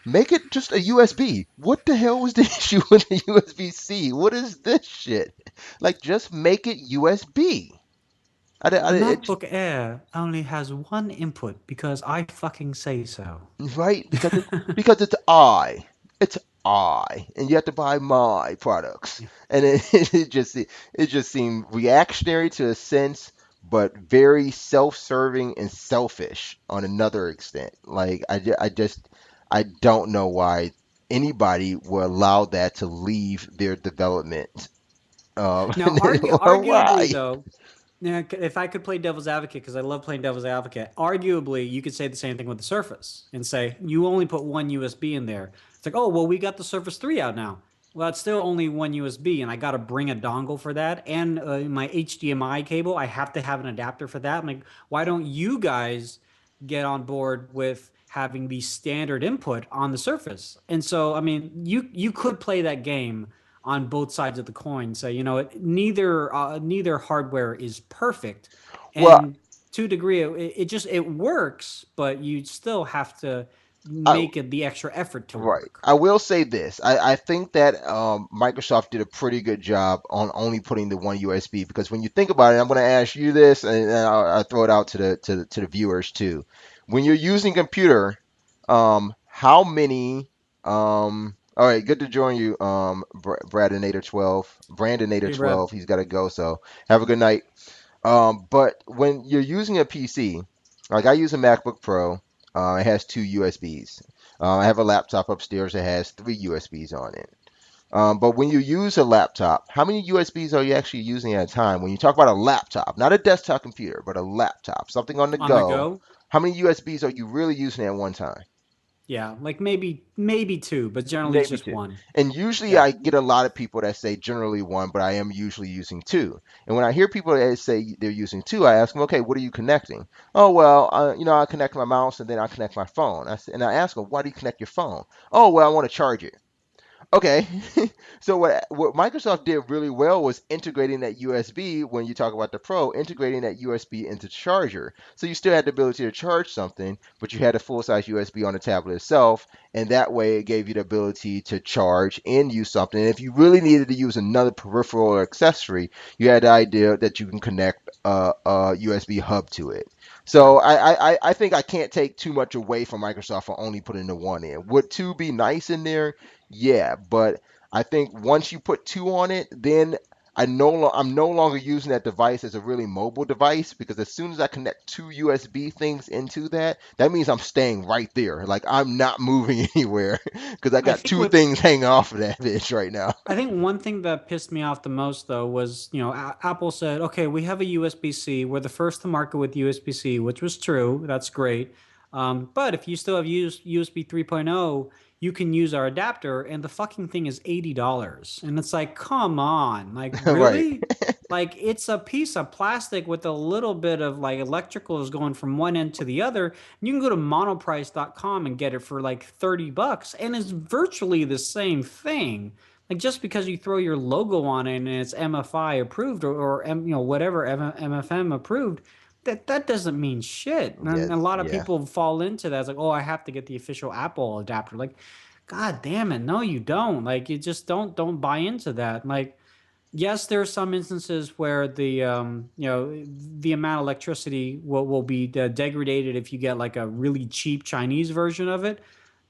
make it just a USB. What the hell was the issue with the USB-C? What is this shit? Like, just make it USB. the MacBook Air only has one input because I fucking say so. Right? Because it's it's I, and you have to buy my products, and it just seemed reactionary to a sense, but very self-serving and selfish on another extent. Like I don't know why anybody will allow that to leave their development. Now, arguably, Why? though, yeah, if I could play devil's advocate, because I love playing devil's advocate, arguably you could say the same thing with the Surface and say you only put one USB in there. It's like, oh, well, we got the Surface 3 out now. Well, it's still only one USB, and I got to bring a dongle for that. And my HDMI cable, I have to have an adapter for that. I'm like, why don't you guys get on board with having the standard input on the Surface? And so, I mean, you could play that game on both sides of the coin. So neither hardware is perfect, Well, and to a degree, it works, but you still have to I, make it the extra effort to Right. work. I will say this. I think that Microsoft did a pretty good job on only putting the one USB because when you think about it, I'm going to ask you this, and I'll throw it out to the viewers too. When you're using computer, how many? All right, good to join you, Brandon Nader 12. Brandon Nader Hey, Brad. 12. He's got to go, so have a good night. But when you're using a PC, like I use a MacBook Pro, it has two USBs. I have a laptop upstairs that has three USBs on it. But when you use a laptop, how many USBs are you actually using at a time? When you talk about a laptop, not a desktop computer, but a laptop, something on the On the go, go, how many USBs are you really using at one time? yeah, like maybe two, but generally it's Maybe just two. one. And usually Yeah. I get a lot of people that say generally one, but I am usually using two. And when I hear people that say they're using two, I ask them, okay, what are you connecting? Oh, well, I connect my mouse and then I connect my phone. And I ask them, why do you connect your phone? Oh, well, I want to charge it. Okay, so what Microsoft did really well was integrating that USB when you talk about the Pro, integrating that USB into the charger. So you still had the ability to charge something, but you had a full-size USB on the tablet itself, and that way it gave you the ability to charge and use something. And if you really needed to use another peripheral or accessory, you had the idea that you can connect a USB hub to it. So I think I can't take too much away from Microsoft for only putting the one in. Would two be nice in there? Yeah, but I think once you put two on it, then I'm no longer using that device as a really mobile device because as soon as I connect two USB things into that, that means I'm staying right there. Like I'm not moving anywhere because I I got think two what things hanging off of that bitch right now. I think one thing that pissed me off the most though was, Apple said, "Okay, we have a USB-C. We're the first to market with USB-C," which was true. That's great. But if you still have USB 3.0, you can use our adapter, and the fucking thing is $80. And it's like, come on, like Right. really? Like it's a piece of plastic with a little bit of like electricals going from one end to the other. You can go to monoprice.com and get it for like $30, and it's virtually the same thing. Like just because you throw your logo on it and it's MFI approved or whatever MFM approved, that doesn't mean shit. And a Yes. lot of Yeah. people fall into that. It's like, oh, I have to get the official Apple adapter. Like, God damn it, no, you don't. Like, you just don't buy into that. Like, yes, there are some instances where the amount of electricity will be degraded if you get like a really cheap Chinese version of it.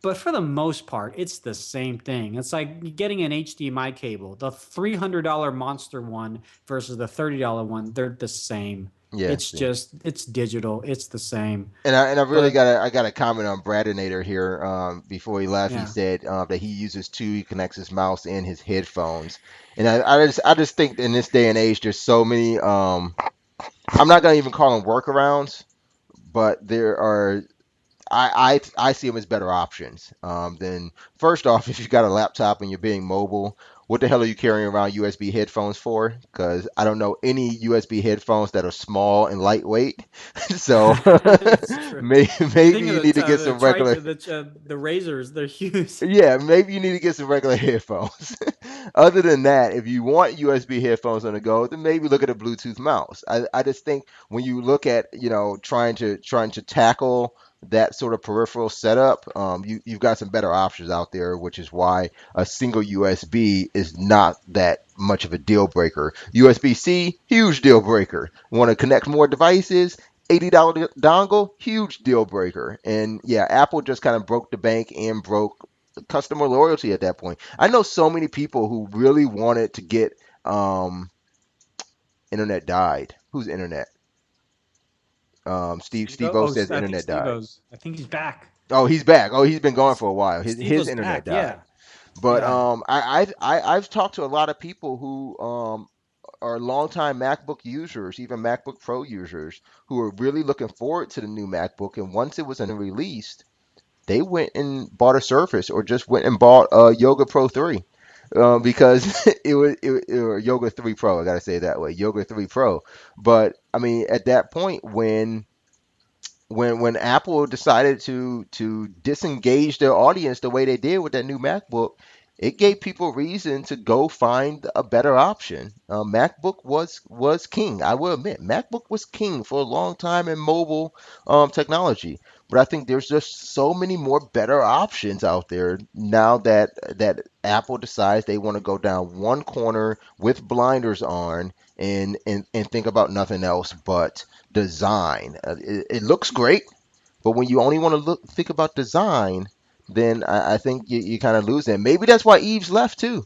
But for the most part, it's the same thing. It's like getting an HDMI cable. The $300 monster one versus the $30 one, they're the same. Yes. It's digital. It's the same. And I really But got a comment on Bradinator here. Before he left, he yeah, said that he uses two. He connects his mouse and his headphones. And I just think in this day and age, there's so many. I'm not gonna even call them workarounds, but there are. I see them as better options. Then first off, if you got a laptop and you're being mobile, what the hell are you carrying around USB headphones for? Because I don't know any USB headphones that are small and lightweight. So It's true. You maybe think you of need to get some regular. the razors, they're huge. Yeah, maybe you need to get some regular headphones. Other than that, if you want USB headphones on the go, then maybe look at a Bluetooth mouse. I just think when you look at, trying to tackle that sort of peripheral setup, you've got some better options out there, which is why a single USB is not that much of a deal breaker. USB-C, huge deal breaker. Want to connect more devices? $80 dongle, huge deal breaker. And yeah, Apple just kind of broke the bank and broke customer loyalty at that point. I know so many people who really wanted to get um internet died. Whose internet? Steve O says I think internet died. Steve-O's. I think he's back. Oh, he's back. Oh, he's been gone for a while. His Steve-O's internet back. died. Yeah. But Yeah. I've talked to a lot of people who are longtime MacBook users, even MacBook Pro users, who are really looking forward to the new MacBook. And once it was released, they went and bought a Surface or just went and bought a Yoga Pro 3, because or Yoga 3 Pro. I gotta say it that way, Yoga 3 Pro. But I mean, at that point, when Apple decided to disengage their audience the way they did with that new MacBook, it gave people reason to go find a better option. MacBook was king. I will admit, MacBook was king for a long time in mobile technology. But I think there's just so many more better options out there now that Apple decides they want to go down one corner with blinders on and think about nothing else but design. It looks great, but when you only want to think about design, then I think you kind of lose it. Maybe that's why Eves left too.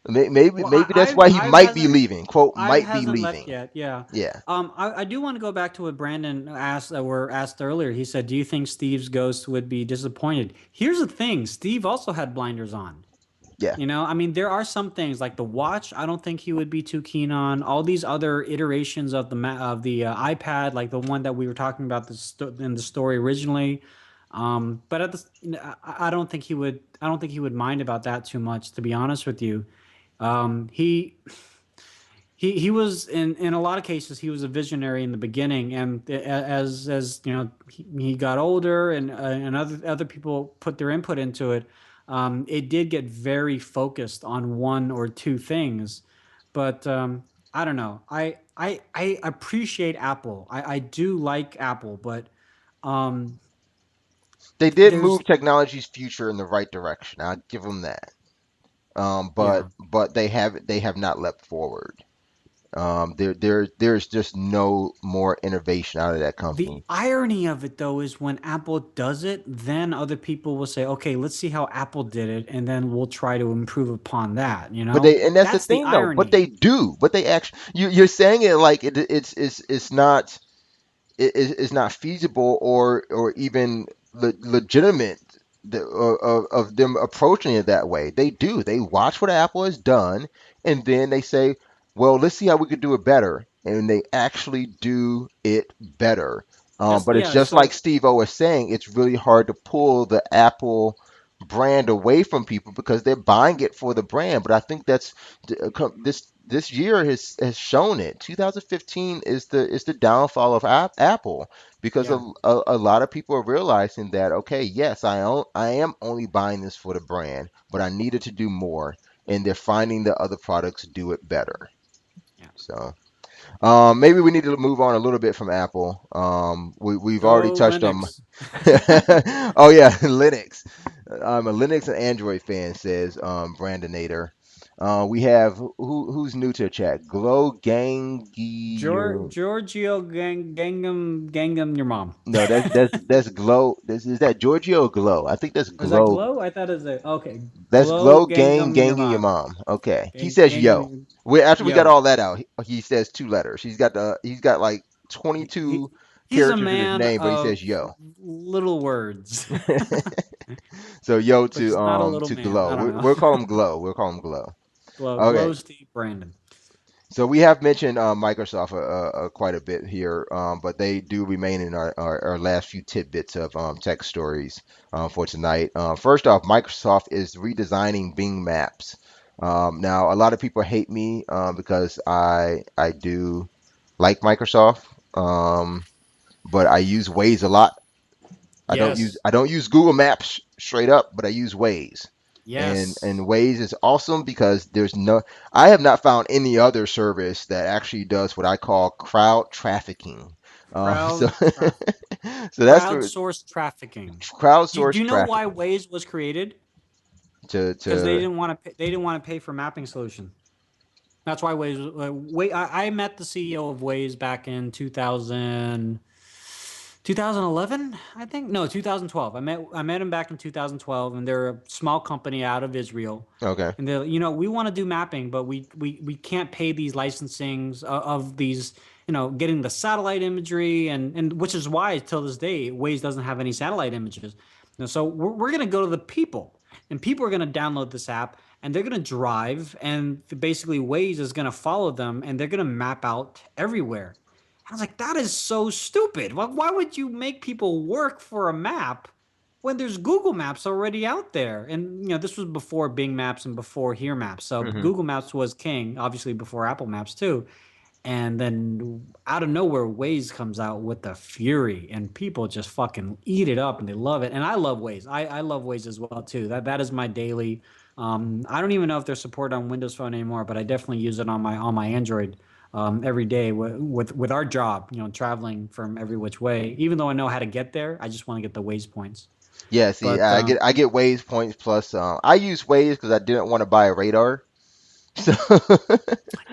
Well, Maybe that's why he I've might be hasn't leaving. Quote, I've might be hasn't left leaving. yet. Yeah. Yeah. I do want to go back to what Brandon asked that were asked earlier. He said, "Do you think Steve's ghost would be disappointed?" Here's the thing: Steve also had blinders on. Yeah. I mean, there are some things like the watch. I don't think he would be too keen on all these other iterations of the iPad, like the one that we were talking about in the story originally. But at I don't think he would. I don't think he would mind about that too much, to be honest with you. He he was in a lot of cases he was a visionary in the beginning, and as he got older and other people put their input into it. It did get very focused on one or two things, but I don't know. I appreciate Apple. I do like Apple, but um, They did there's move technology's future in the right direction. I'll give them that. yeah. But they have not leapt forward. There's just no more innovation out of that The company. irony of it though is when Apple does it, then other people will say, "Okay, let's see how Apple did it, and then we'll try to improve upon that." And that's the That's the thing though. But irony. they do. But they actually, you're saying it like it's not it's not feasible or even legitimate of them approaching it that way. They do. They watch what Apple has done, and then they say, "Well, let's see how we could do it better." And they actually do it better. That's But it's yeah. just like So Steve O was saying, it's really hard to pull the Apple brand away from people because they're buying it for the brand. But I think this year has shown it. 2015 is the downfall of Apple because yeah. a lot of people are realizing that, okay, yes, I am only buying this for the brand, but I needed to do more, and they're finding that other products do it better. Yeah. So maybe we need to move on a little bit from Apple. We've already Go touched on. Linux. Oh yeah, Linux. I'm a Linux and Android fan, says Brandon. We have who's new to the chat? Glow Gangi. Giorgio Gangam, your mom. No, that's Glow. Is that Giorgio or Glow? I think that's Is that Glow. Glow? I thought it was okay. That's Glow Glow Gang Gangam, your Gangi your mom. mom. Okay. He Gang, says yo. Gangam, After we got yo. all that out, he says two letters. He's got like He, he 22 he's a characters in his man name, but he of says yo. little words. So yo But he's not a little to man. Glow. I don't know. We'll call him Glow. We'll call him Glow. Glow, Okay. Glow Steve Brandon. So we have mentioned Microsoft quite a bit here, but they do remain in our last few tidbits of tech stories for tonight. First off, Microsoft is redesigning Bing Maps. Now, a lot of people hate me because I do like Microsoft, but I use Waze a lot. Yes. I don't use Google Maps straight up, but I use Waze. And Yes. Waze is awesome because I have not found any other service that actually does what I call crowd trafficking. So Crowd traffic. so that's the Crowdsourced trafficking. Do crowdsourced you know why trafficking Waze was created? Because they to didn't want to. They didn't want to pay for mapping solution. That's why Waze. I met the CEO of Waze back in 2011, I think. No, 2012. I met him back in 2012, and they're a small company out of Israel. okay. And they're, we want to do mapping, but we can't pay these licensings of these, getting the satellite imagery, and which is why till this day Waze doesn't have any satellite images. So we're gonna go to the people, and people are gonna download this app, and they're gonna drive, and basically Waze is gonna follow them, and they're gonna map out everywhere. I was like, that is so stupid. Why would you make people work for a map when there's Google Maps already out there? And this was before Bing Maps and before Here Maps. So Hmm. Google Maps was king, obviously before Apple Maps too. And then out of nowhere, Waze comes out with the fury, and people just fucking eat it up, and they love it. And I love Waze. I love Waze as well too. That is my daily. I don't even know if they're supported on Windows Phone anymore, but I definitely use it on my Android every day with our job. Traveling from every which way. Even though I know how to get there, I just want to get the Waze points. Yeah, see, But I get Waze points plus I use Waze because I didn't want to buy a radar. So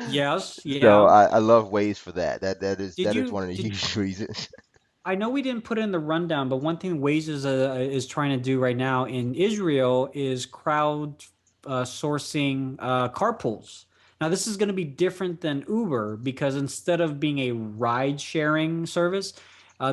yes, so yeah. I love Waze for that. Did That is you one of the did huge reasons. I know we didn't put it in the rundown, but one thing Waze is trying to do right now in Israel is crowd sourcing carpools. Now, this is going to be different than Uber because instead of being a ride sharing service,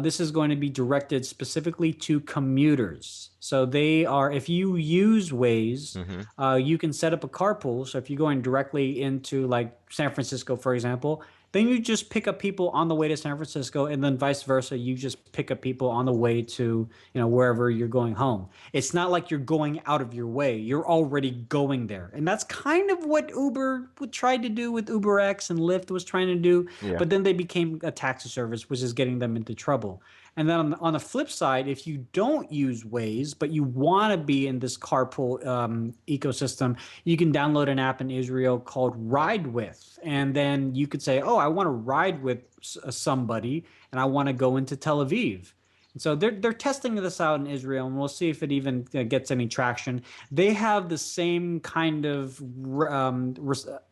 this is going to be directed specifically to commuters. So they are, if you use Waze, Hmm. you can set up a carpool. So if you're going directly into like San Francisco, for example, then you just pick up people on the way to San Francisco, and then vice versa. You just pick up people on the way to, wherever you're going home. It's not like you're going out of your way. You're already going there. And that's kind of what Uber tried to do with UberX and Lyft was trying to do. Yeah. But then they became a taxi service, which is getting them into trouble. And then on the flip side, if you don't use Waze, but you want to be in this carpool ecosystem, you can download an app in Israel called Ride With. And then you could say, oh, I want to ride with somebody and I want to go into Tel Aviv. And so they're testing this out in Israel, and we'll see if it even gets any traction. They have the same kind of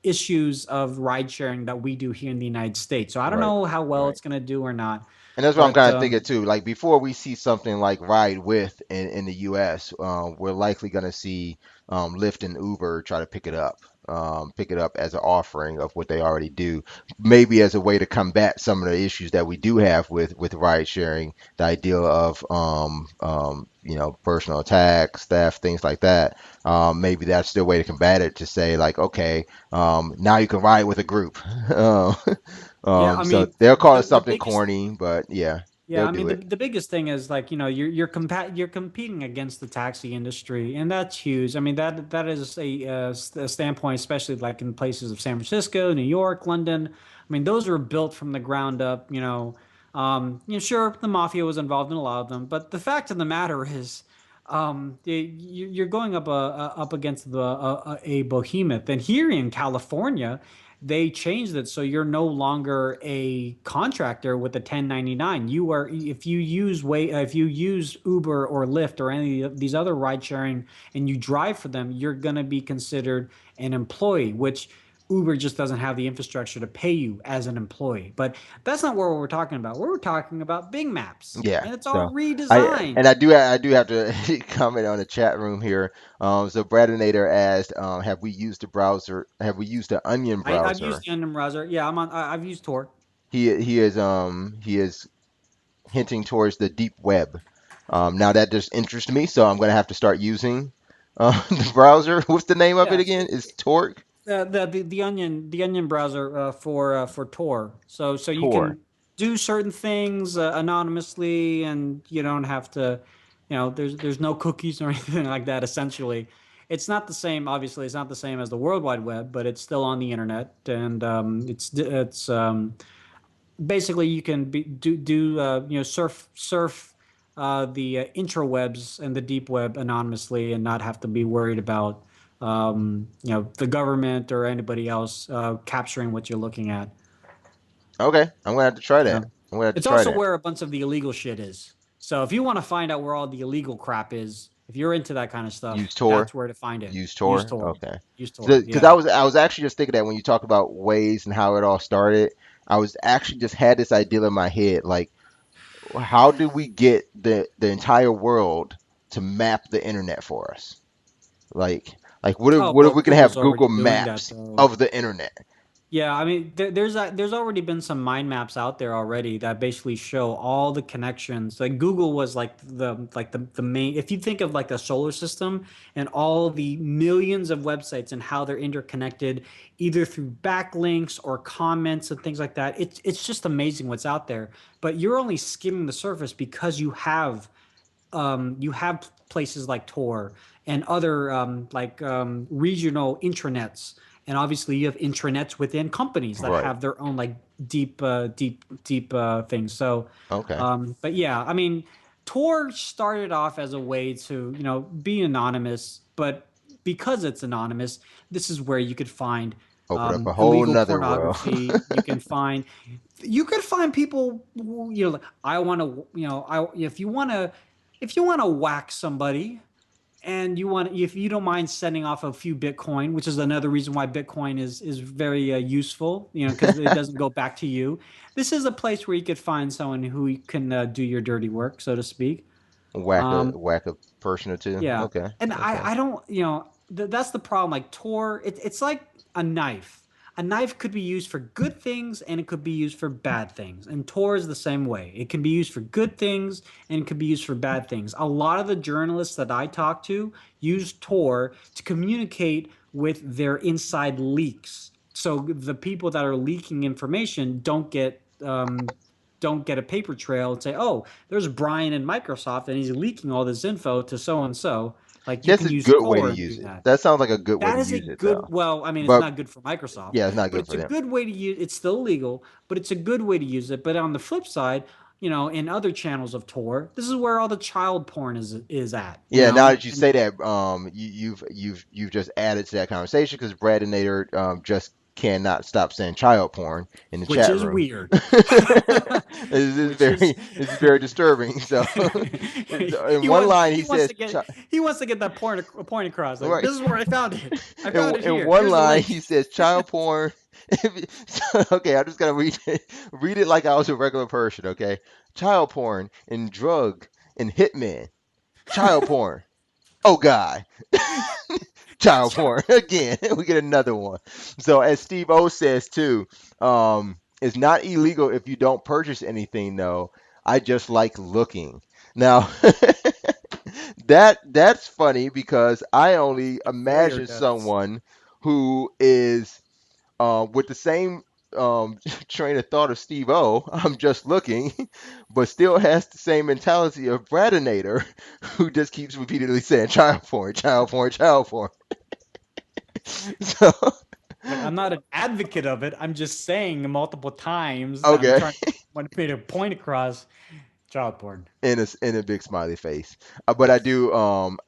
issues of ride sharing that we do here in the United States. So I don't Right. know how well Right. it's going to do or not, And that's what I'm but kind of thinking too. Like before we see something like Ride With in the US, we're likely going to see Lyft and Uber try to pick it up as an offering of what they already do, maybe as a way to combat some of the issues that we do have with ride sharing. The idea of personal attacks, theft, things like that. Maybe that's still a way to combat it. To say like, okay, now you can ride with a group. yeah, I So mean they'll call it the something biggest corny, but yeah, Yeah, they'll I mean do it. the biggest thing is like you're competing against the taxi industry, and that's huge. I mean that is a standpoint, especially like in places of San Francisco, New York, London. I mean those were built from the ground up. Sure the mafia was involved in a lot of them, but the fact of the matter is, you're going up against a behemoth. And here in California, they changed it so you're no longer a contractor with a 1099. You are, if you use Uber or Lyft or any of these other ride sharing and you drive for them, you're going to be considered an employee, which Uber just doesn't have the infrastructure to pay you as an employee. But that's not what we're talking about. We're talking about Bing Maps, Yeah. and it's all So I redesigned. I do have to comment on the chat room here. So Bradinator asked, have we used the browser? Have we used the Onion I've browser? used the Onion browser. Yeah, I've used Tor. He is hinting towards the deep web. Now that just interests me, so I'm gonna have to start using the browser. What's the name of it Yeah, again? It's Torque. the Onion browser for Tor. So you Tor. can do certain things anonymously, and you don't have to, there's no cookies or anything like that. Essentially, it's not the same. Obviously, it's not the same as the World Wide Web, but it's still on the internet, and it's basically you can surf the intrawebs and the deep web anonymously and not have to be worried about the government or anybody else capturing what you're looking at. Okay, I'm gonna have to try Yeah. that. I'm gonna have to It's try also that. where a bunch of the illegal shit is. So if you want to find out where all the illegal crap is, if you're into that kind of stuff, Use Tor. that's where to find it. Use Use Tor. Tor. Okay. Use Tor. Because Yeah. I was actually just thinking that when you talk about ways and how it all started, I was actually just had this idea in my head, like how do we get the entire world to map the internet for us? Like Oh what if well, we can Google's have already Google doing that Maps though. of the internet? Yeah, I mean, there's already been some mind maps out there already that basically show all the connections. Like Google was like the main. If you think of like the solar system and all the millions of websites and how they're interconnected, either through backlinks or comments and things like that, it's just amazing what's out there. But you're only skimming the surface because you have places like Tor and other regional intranets, and obviously you have intranets within companies that Right. have their own like deep things. So, Okay. but yeah, I mean, Tor started off as a way to be anonymous, but because it's anonymous, this is where you could find Open up a whole illegal nother world. pornography. You can find people who, like, I want to, I if you want to whack somebody, and if you don't mind sending off a few Bitcoin, which is another reason why Bitcoin is very useful, because it doesn't go back to you. This is a place where you could find someone who can do your dirty work, so to speak. Um, Whack a person or two. yeah, Okay. and Okay. I don't, that's the problem. Like Tor, it's like a knife. A knife could be used for good things and it could be used for bad things. And Tor is the same way. It can be used for good things and it could be used for bad things. A lot of the journalists that I talk to use Tor to communicate with their inside leaks. So the people that are leaking information don't get a paper trail and say, "Oh, there's Brian in Microsoft and he's leaking all this info to so and so." Like you That's can a use good way to Tor and do use it. that. That sounds like a good way That to is a use it, though. good. Well, I mean, it's But not good for Microsoft, yeah, it's not but good it's for a them. good way to use. It's still legal, but it's a good way to use it. But on the flip side, in other channels of Tor, this is where all the child porn is at. Yeah, now that you And say that, you've just added to that conversation because Brad and Nader just cannot stop saying child porn in the which chat is room. weird. This is Which is this is very disturbing. So, in he one wants line he he wants says, to get he wants to get that point across. Like, right. this is where I found it. I found it In here. one Here's the line link. he says child porn. Okay, I'm just gonna read it like I was a regular person. Okay, child porn and drug and hitman. Child porn. Oh God. Child porn again. We get another one. So as Steve O says too, it's not illegal if you don't purchase anything though. I just like looking. Now that's funny because I only Warrior imagine does. someone who is with the same train of thought of Steve O, I'm just looking, but still has the same mentality of Bradinator, who just keeps repeatedly saying child porn, child porn, child porn. So, Look, I'm not an advocate of it. I'm just saying multiple times. I'm okay, trying to want to put a point across. Child porn. in a big smiley face. But I do,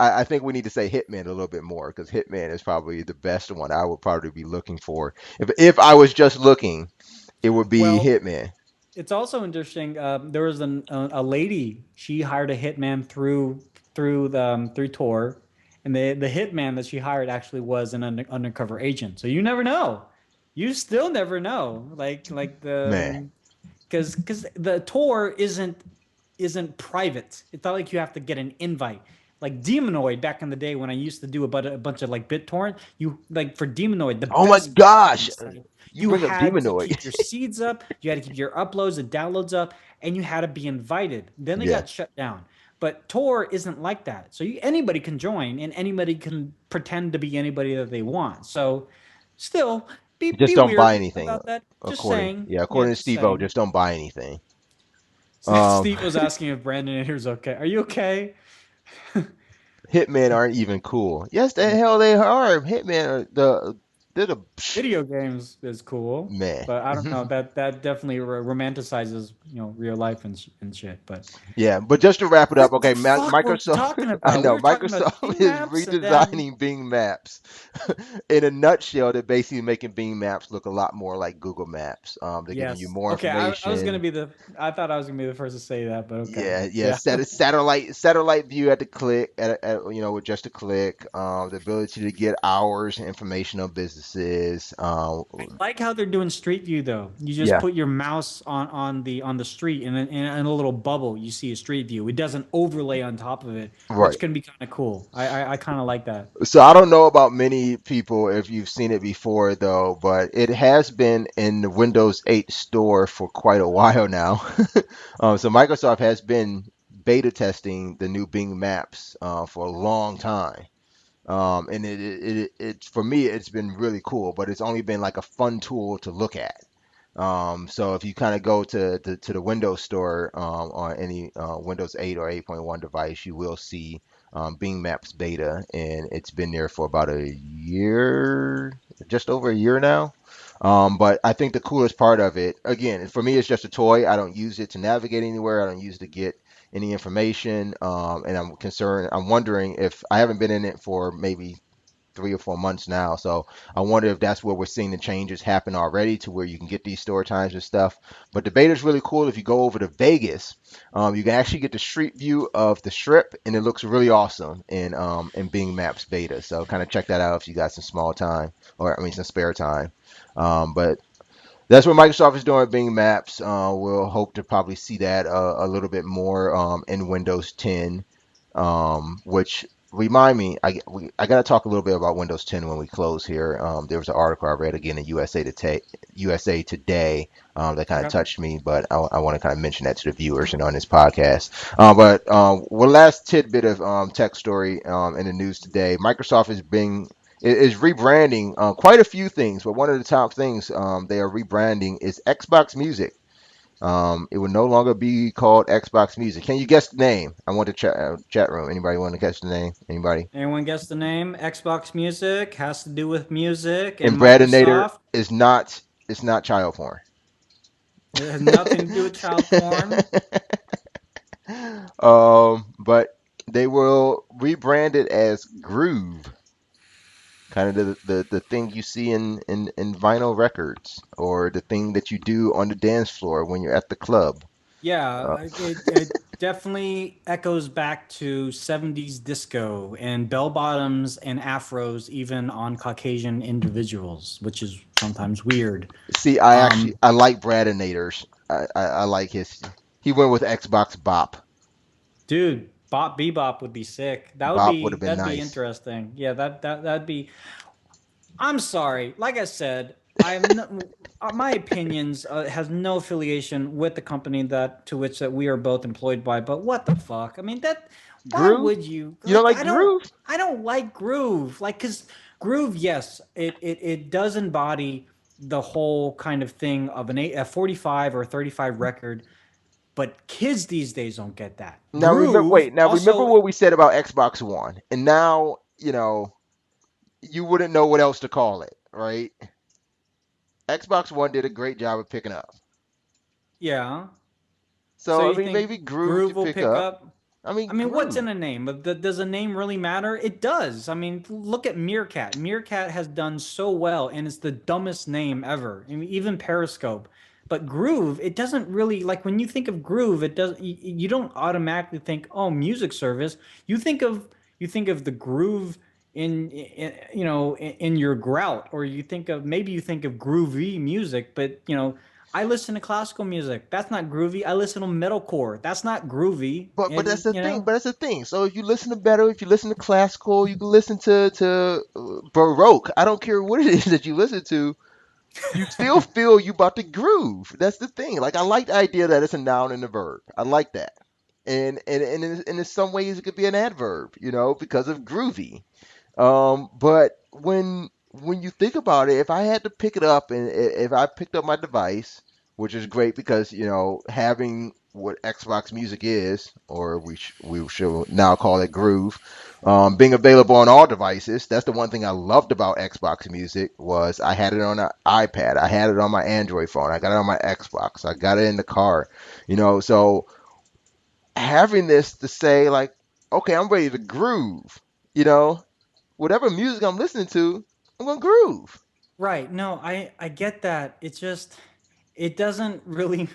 I think we need to say Hitman a little bit more because Hitman is probably the best one I would probably be looking for. If I was just looking, it would be Well, Hitman. it's also interesting. There was a lady. She hired a hitman through Tor, and the hitman that she hired actually was an undercover agent. So you never know. You still never know. Like Man. the because the Tor isn't private. It's not like you have to get an invite. Like Demonoid back in the day when I used to do a bunch of like BitTorrent, you like for Demonoid, the Oh my best gosh, site, you you bring up had to Demonoid. keep your seeds up, you had to keep your uploads and downloads up, and you had to be invited. Then they Yeah. got shut down. But Tor isn't like that. So anybody can join and anybody can pretend to be anybody that they want. Still, Just be don't buy weird anything. about that. Just According, saying. yeah, Yeah, according to just Steve O, saying. just don't buy anything. Um, Steve was asking if Brandon Ayers okay. Are you okay? Hitmen aren't even cool. Yes, the hell they are. Hitmen are they're the Video games is cool, man. but I don't know that definitely romanticizes real life and shit. But Yeah, but just to wrap it up, what okay, the fuck were we Microsoft, talking I about? We know were talking about Microsoft Bing is Maps, and then redesigning Bing Maps. In a nutshell, they're basically making Bing Maps look a lot more like Google Maps. They're giving you yes, more okay. I was gonna information. be the. I thought I was gonna be the first to say that, but okay, Yeah, yeah, yeah. satellite view at the click, with just a click. The ability to get hours information on businesses. I like how they're doing Street View though. You just Yeah, put your mouse on the street, and then in a little bubble, you see a Street View. It doesn't overlay on top of it, which right. can be kind of cool. I kind of like that. So I don't know about many people if you've seen it before though, but it has been in the Windows 8 store for quite a while now. So Microsoft has been beta testing the new Bing Maps for a long time. And it for me it's been really cool, but it's only been like a fun tool to look at. So if you kind of go to the Windows Store on any Windows 8 or 8.1 device, you will see Bing Maps beta, and it's been there for about a year, just over a year now. But I think the coolest part of it, again, for me, it's just a toy. I don't use it to navigate anywhere. I don't use it to get any information. And I'm concerned. I'm wondering if I haven't been in it for maybe 3 or 4 months now. So I wonder if that's where we're seeing the changes happen already to where you can get these store times and stuff. But the beta is really cool. If you go over to Vegas, you can actually get the street view of the strip, and it looks really awesome in Bing Maps beta. So kind of check that out if you got some small time, or I mean some spare time. But that's what Microsoft is doing with Bing Maps. We'll hope to probably see that a little bit more in Windows 10, which remind me, I got to talk a little bit about Windows 10 when we close here. There was an article I read again in USA Today that kind of Okay. touched me, but I want to kind of mention that to the viewers and on this podcast. But one last tidbit of tech story in the news today: Microsoft is rebranding quite a few things, but one of the top things they are rebranding is Xbox Music. It will no longer be called Xbox Music. Can you guess the name? I want to chat room. Anybody want to guess the name? Anybody? Anyone guess the name? Xbox Music has to do with music and And Bradinator Microsoft. is not. It's not child porn. It has nothing to do with child porn. But they will rebrand it as Groove, kind of the thing you see in vinyl records, or the thing that you do on the dance floor when you're at the club. Yeah, Uh, it definitely echoes back to 70s disco and bell bottoms and afros, even on Caucasian individuals, which is sometimes weird. See, Um, I like Bradinator's. I like his. He went with Xbox Bop. Dude, Bop Bebop would be sick. Bop would have been That'd be nice. interesting. Yeah, that'd be. I'm sorry. Like I said, I'm no, my opinions has no affiliation with the company that to which that we are both employed by. But what the fuck? I mean that. Why Groove? would you You don't like? like Groove? I don't like Groove. Like, cause Groove, yes, it does embody the whole kind of thing of a 45 or 35 record. But kids these days don't get that. Now remember, Groove wait. Now remember also. what we said about Xbox One, and now you wouldn't know what else to call it, right? Xbox One did a great job of picking up. Yeah. So So I you mean, think maybe Groove Groove could will pick pick up. up? I mean, I mean, what's Groove. in a name? But does a name really matter? It does. I mean, look at Meerkat. Meerkat has done so well, and it's the dumbest name ever. I mean, even Periscope. But Groove, it doesn't really like when you think of Groove, it does. You don't automatically think, oh, music service. You think of the groove in your grout, or you think of maybe you think of groovy music, but I listen to classical music. That's not groovy. I listen to metalcore. That's not groovy. But that's And the thing. But that's the thing. So if you listen to better, if you listen to classical, you can listen to Baroque. I don't care what it is that you listen to. You still feel you about to groove. That's the thing. Like I like the idea that it's a noun and a verb. I like that. And in some ways it could be an adverb, because of groovy. But when when you think about it, if I had to pick it up and if I picked up my device, which is great because, having what Xbox Music is, or we should now call it Groove, being available on all devices. That's the one thing I loved about Xbox Music was I had it on an iPad, I had it on my Android phone, I got it on my Xbox, I got it in the car, so having this to say like, okay, I'm ready to groove, you know, whatever music I'm listening to, I'm gonna groove. Right. No, I get that. It's just it doesn't really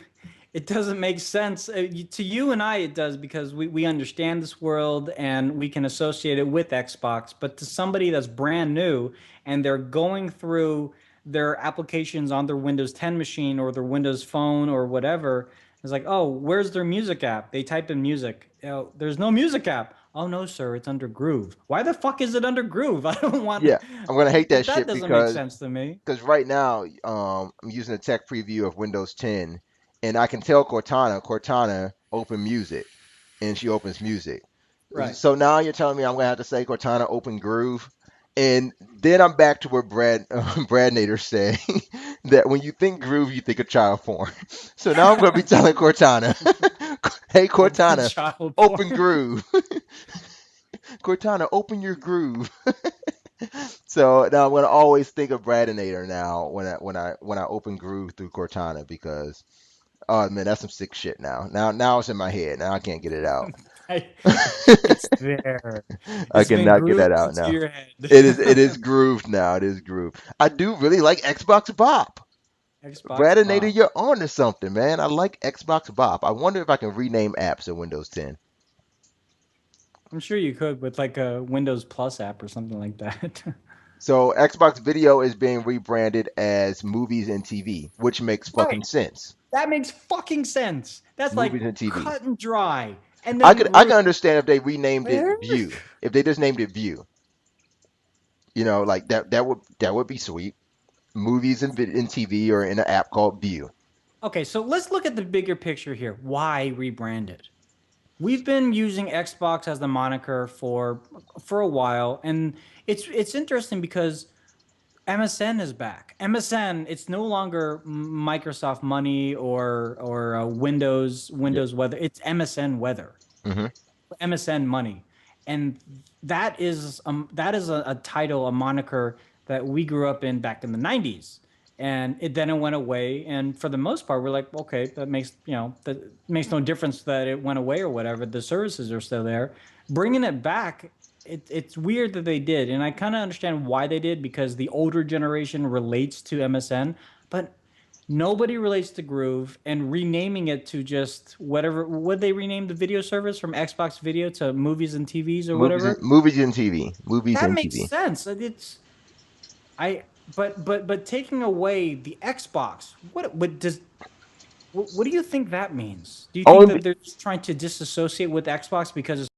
it doesn't make sense. To you and I it does because we understand this world and we can associate it with Xbox, but to somebody that's brand new and they're going through their applications on their Windows 10 machine or their Windows phone or whatever, it's like, "Oh, where's their music app?" They type in music. Oh, there's no music app. Oh no, sir, it's under Groove. Why the fuck is it under Groove? I don't want Yeah, I'm gonna hate that that shit doesn't make because sense to me. right now, I'm using a tech preview of Windows 10, and I can tell Cortana open music, and she opens music. Right. So now you're telling me I'm gonna have to say Cortana open Groove, and then I'm back to what Brad Nader said that when you think Groove, you think of child porn. So now I'm gonna be telling Cortana, hey Open Cortana, child open porn. Groove. Cortana, open your groove. So now I'm gonna always think of Bradinator now when I open Groove through Cortana because oh man, that's some sick shit now. Now it's in my head. Now I can't get it out. It's there. I It's been cannot get that grooved out into now. your It is head. grooved now. It is grooved. I do really like Xbox Bop. Xbox Bradinator, Bob. you're on to something, man. I like Xbox Bop. I wonder if I can rename apps in Windows 10. I'm sure you could with like a Windows Plus app or something like that. So Xbox Video is being rebranded as Movies and TV, which makes fucking Right. sense. That makes fucking sense. That's like Movies and TV. cut and dry. And I could then I could understand if they renamed it where? View. If they just named it View, like that would be sweet. Movies and TV or in an app called View. Okay, so let's look at the bigger picture here. Why rebrand it? We've been using Xbox as the moniker for a while, and it's interesting because MSN is back. MSN, it's no longer Microsoft Money or Yeah. Windows Weather. It's MSN Weather, Hmm. MSN Money, and that is a title, a moniker that we grew up in back in the '90s, and it went away. And for the most part, we're like, okay, that makes no difference that it went away or whatever. The services are still there. Bringing it back, it's weird that they did, and I kind of understand why they did because the older generation relates to MSN, but nobody relates to Groove, and renaming it to just whatever would they rename the video service from Xbox Video to Movies and TVs or whatever? Movies and TV. Movies That and makes TV. sense. It's I but taking away the Xbox, what do you think that means? Do you think Only that they're just trying to disassociate with Xbox because it's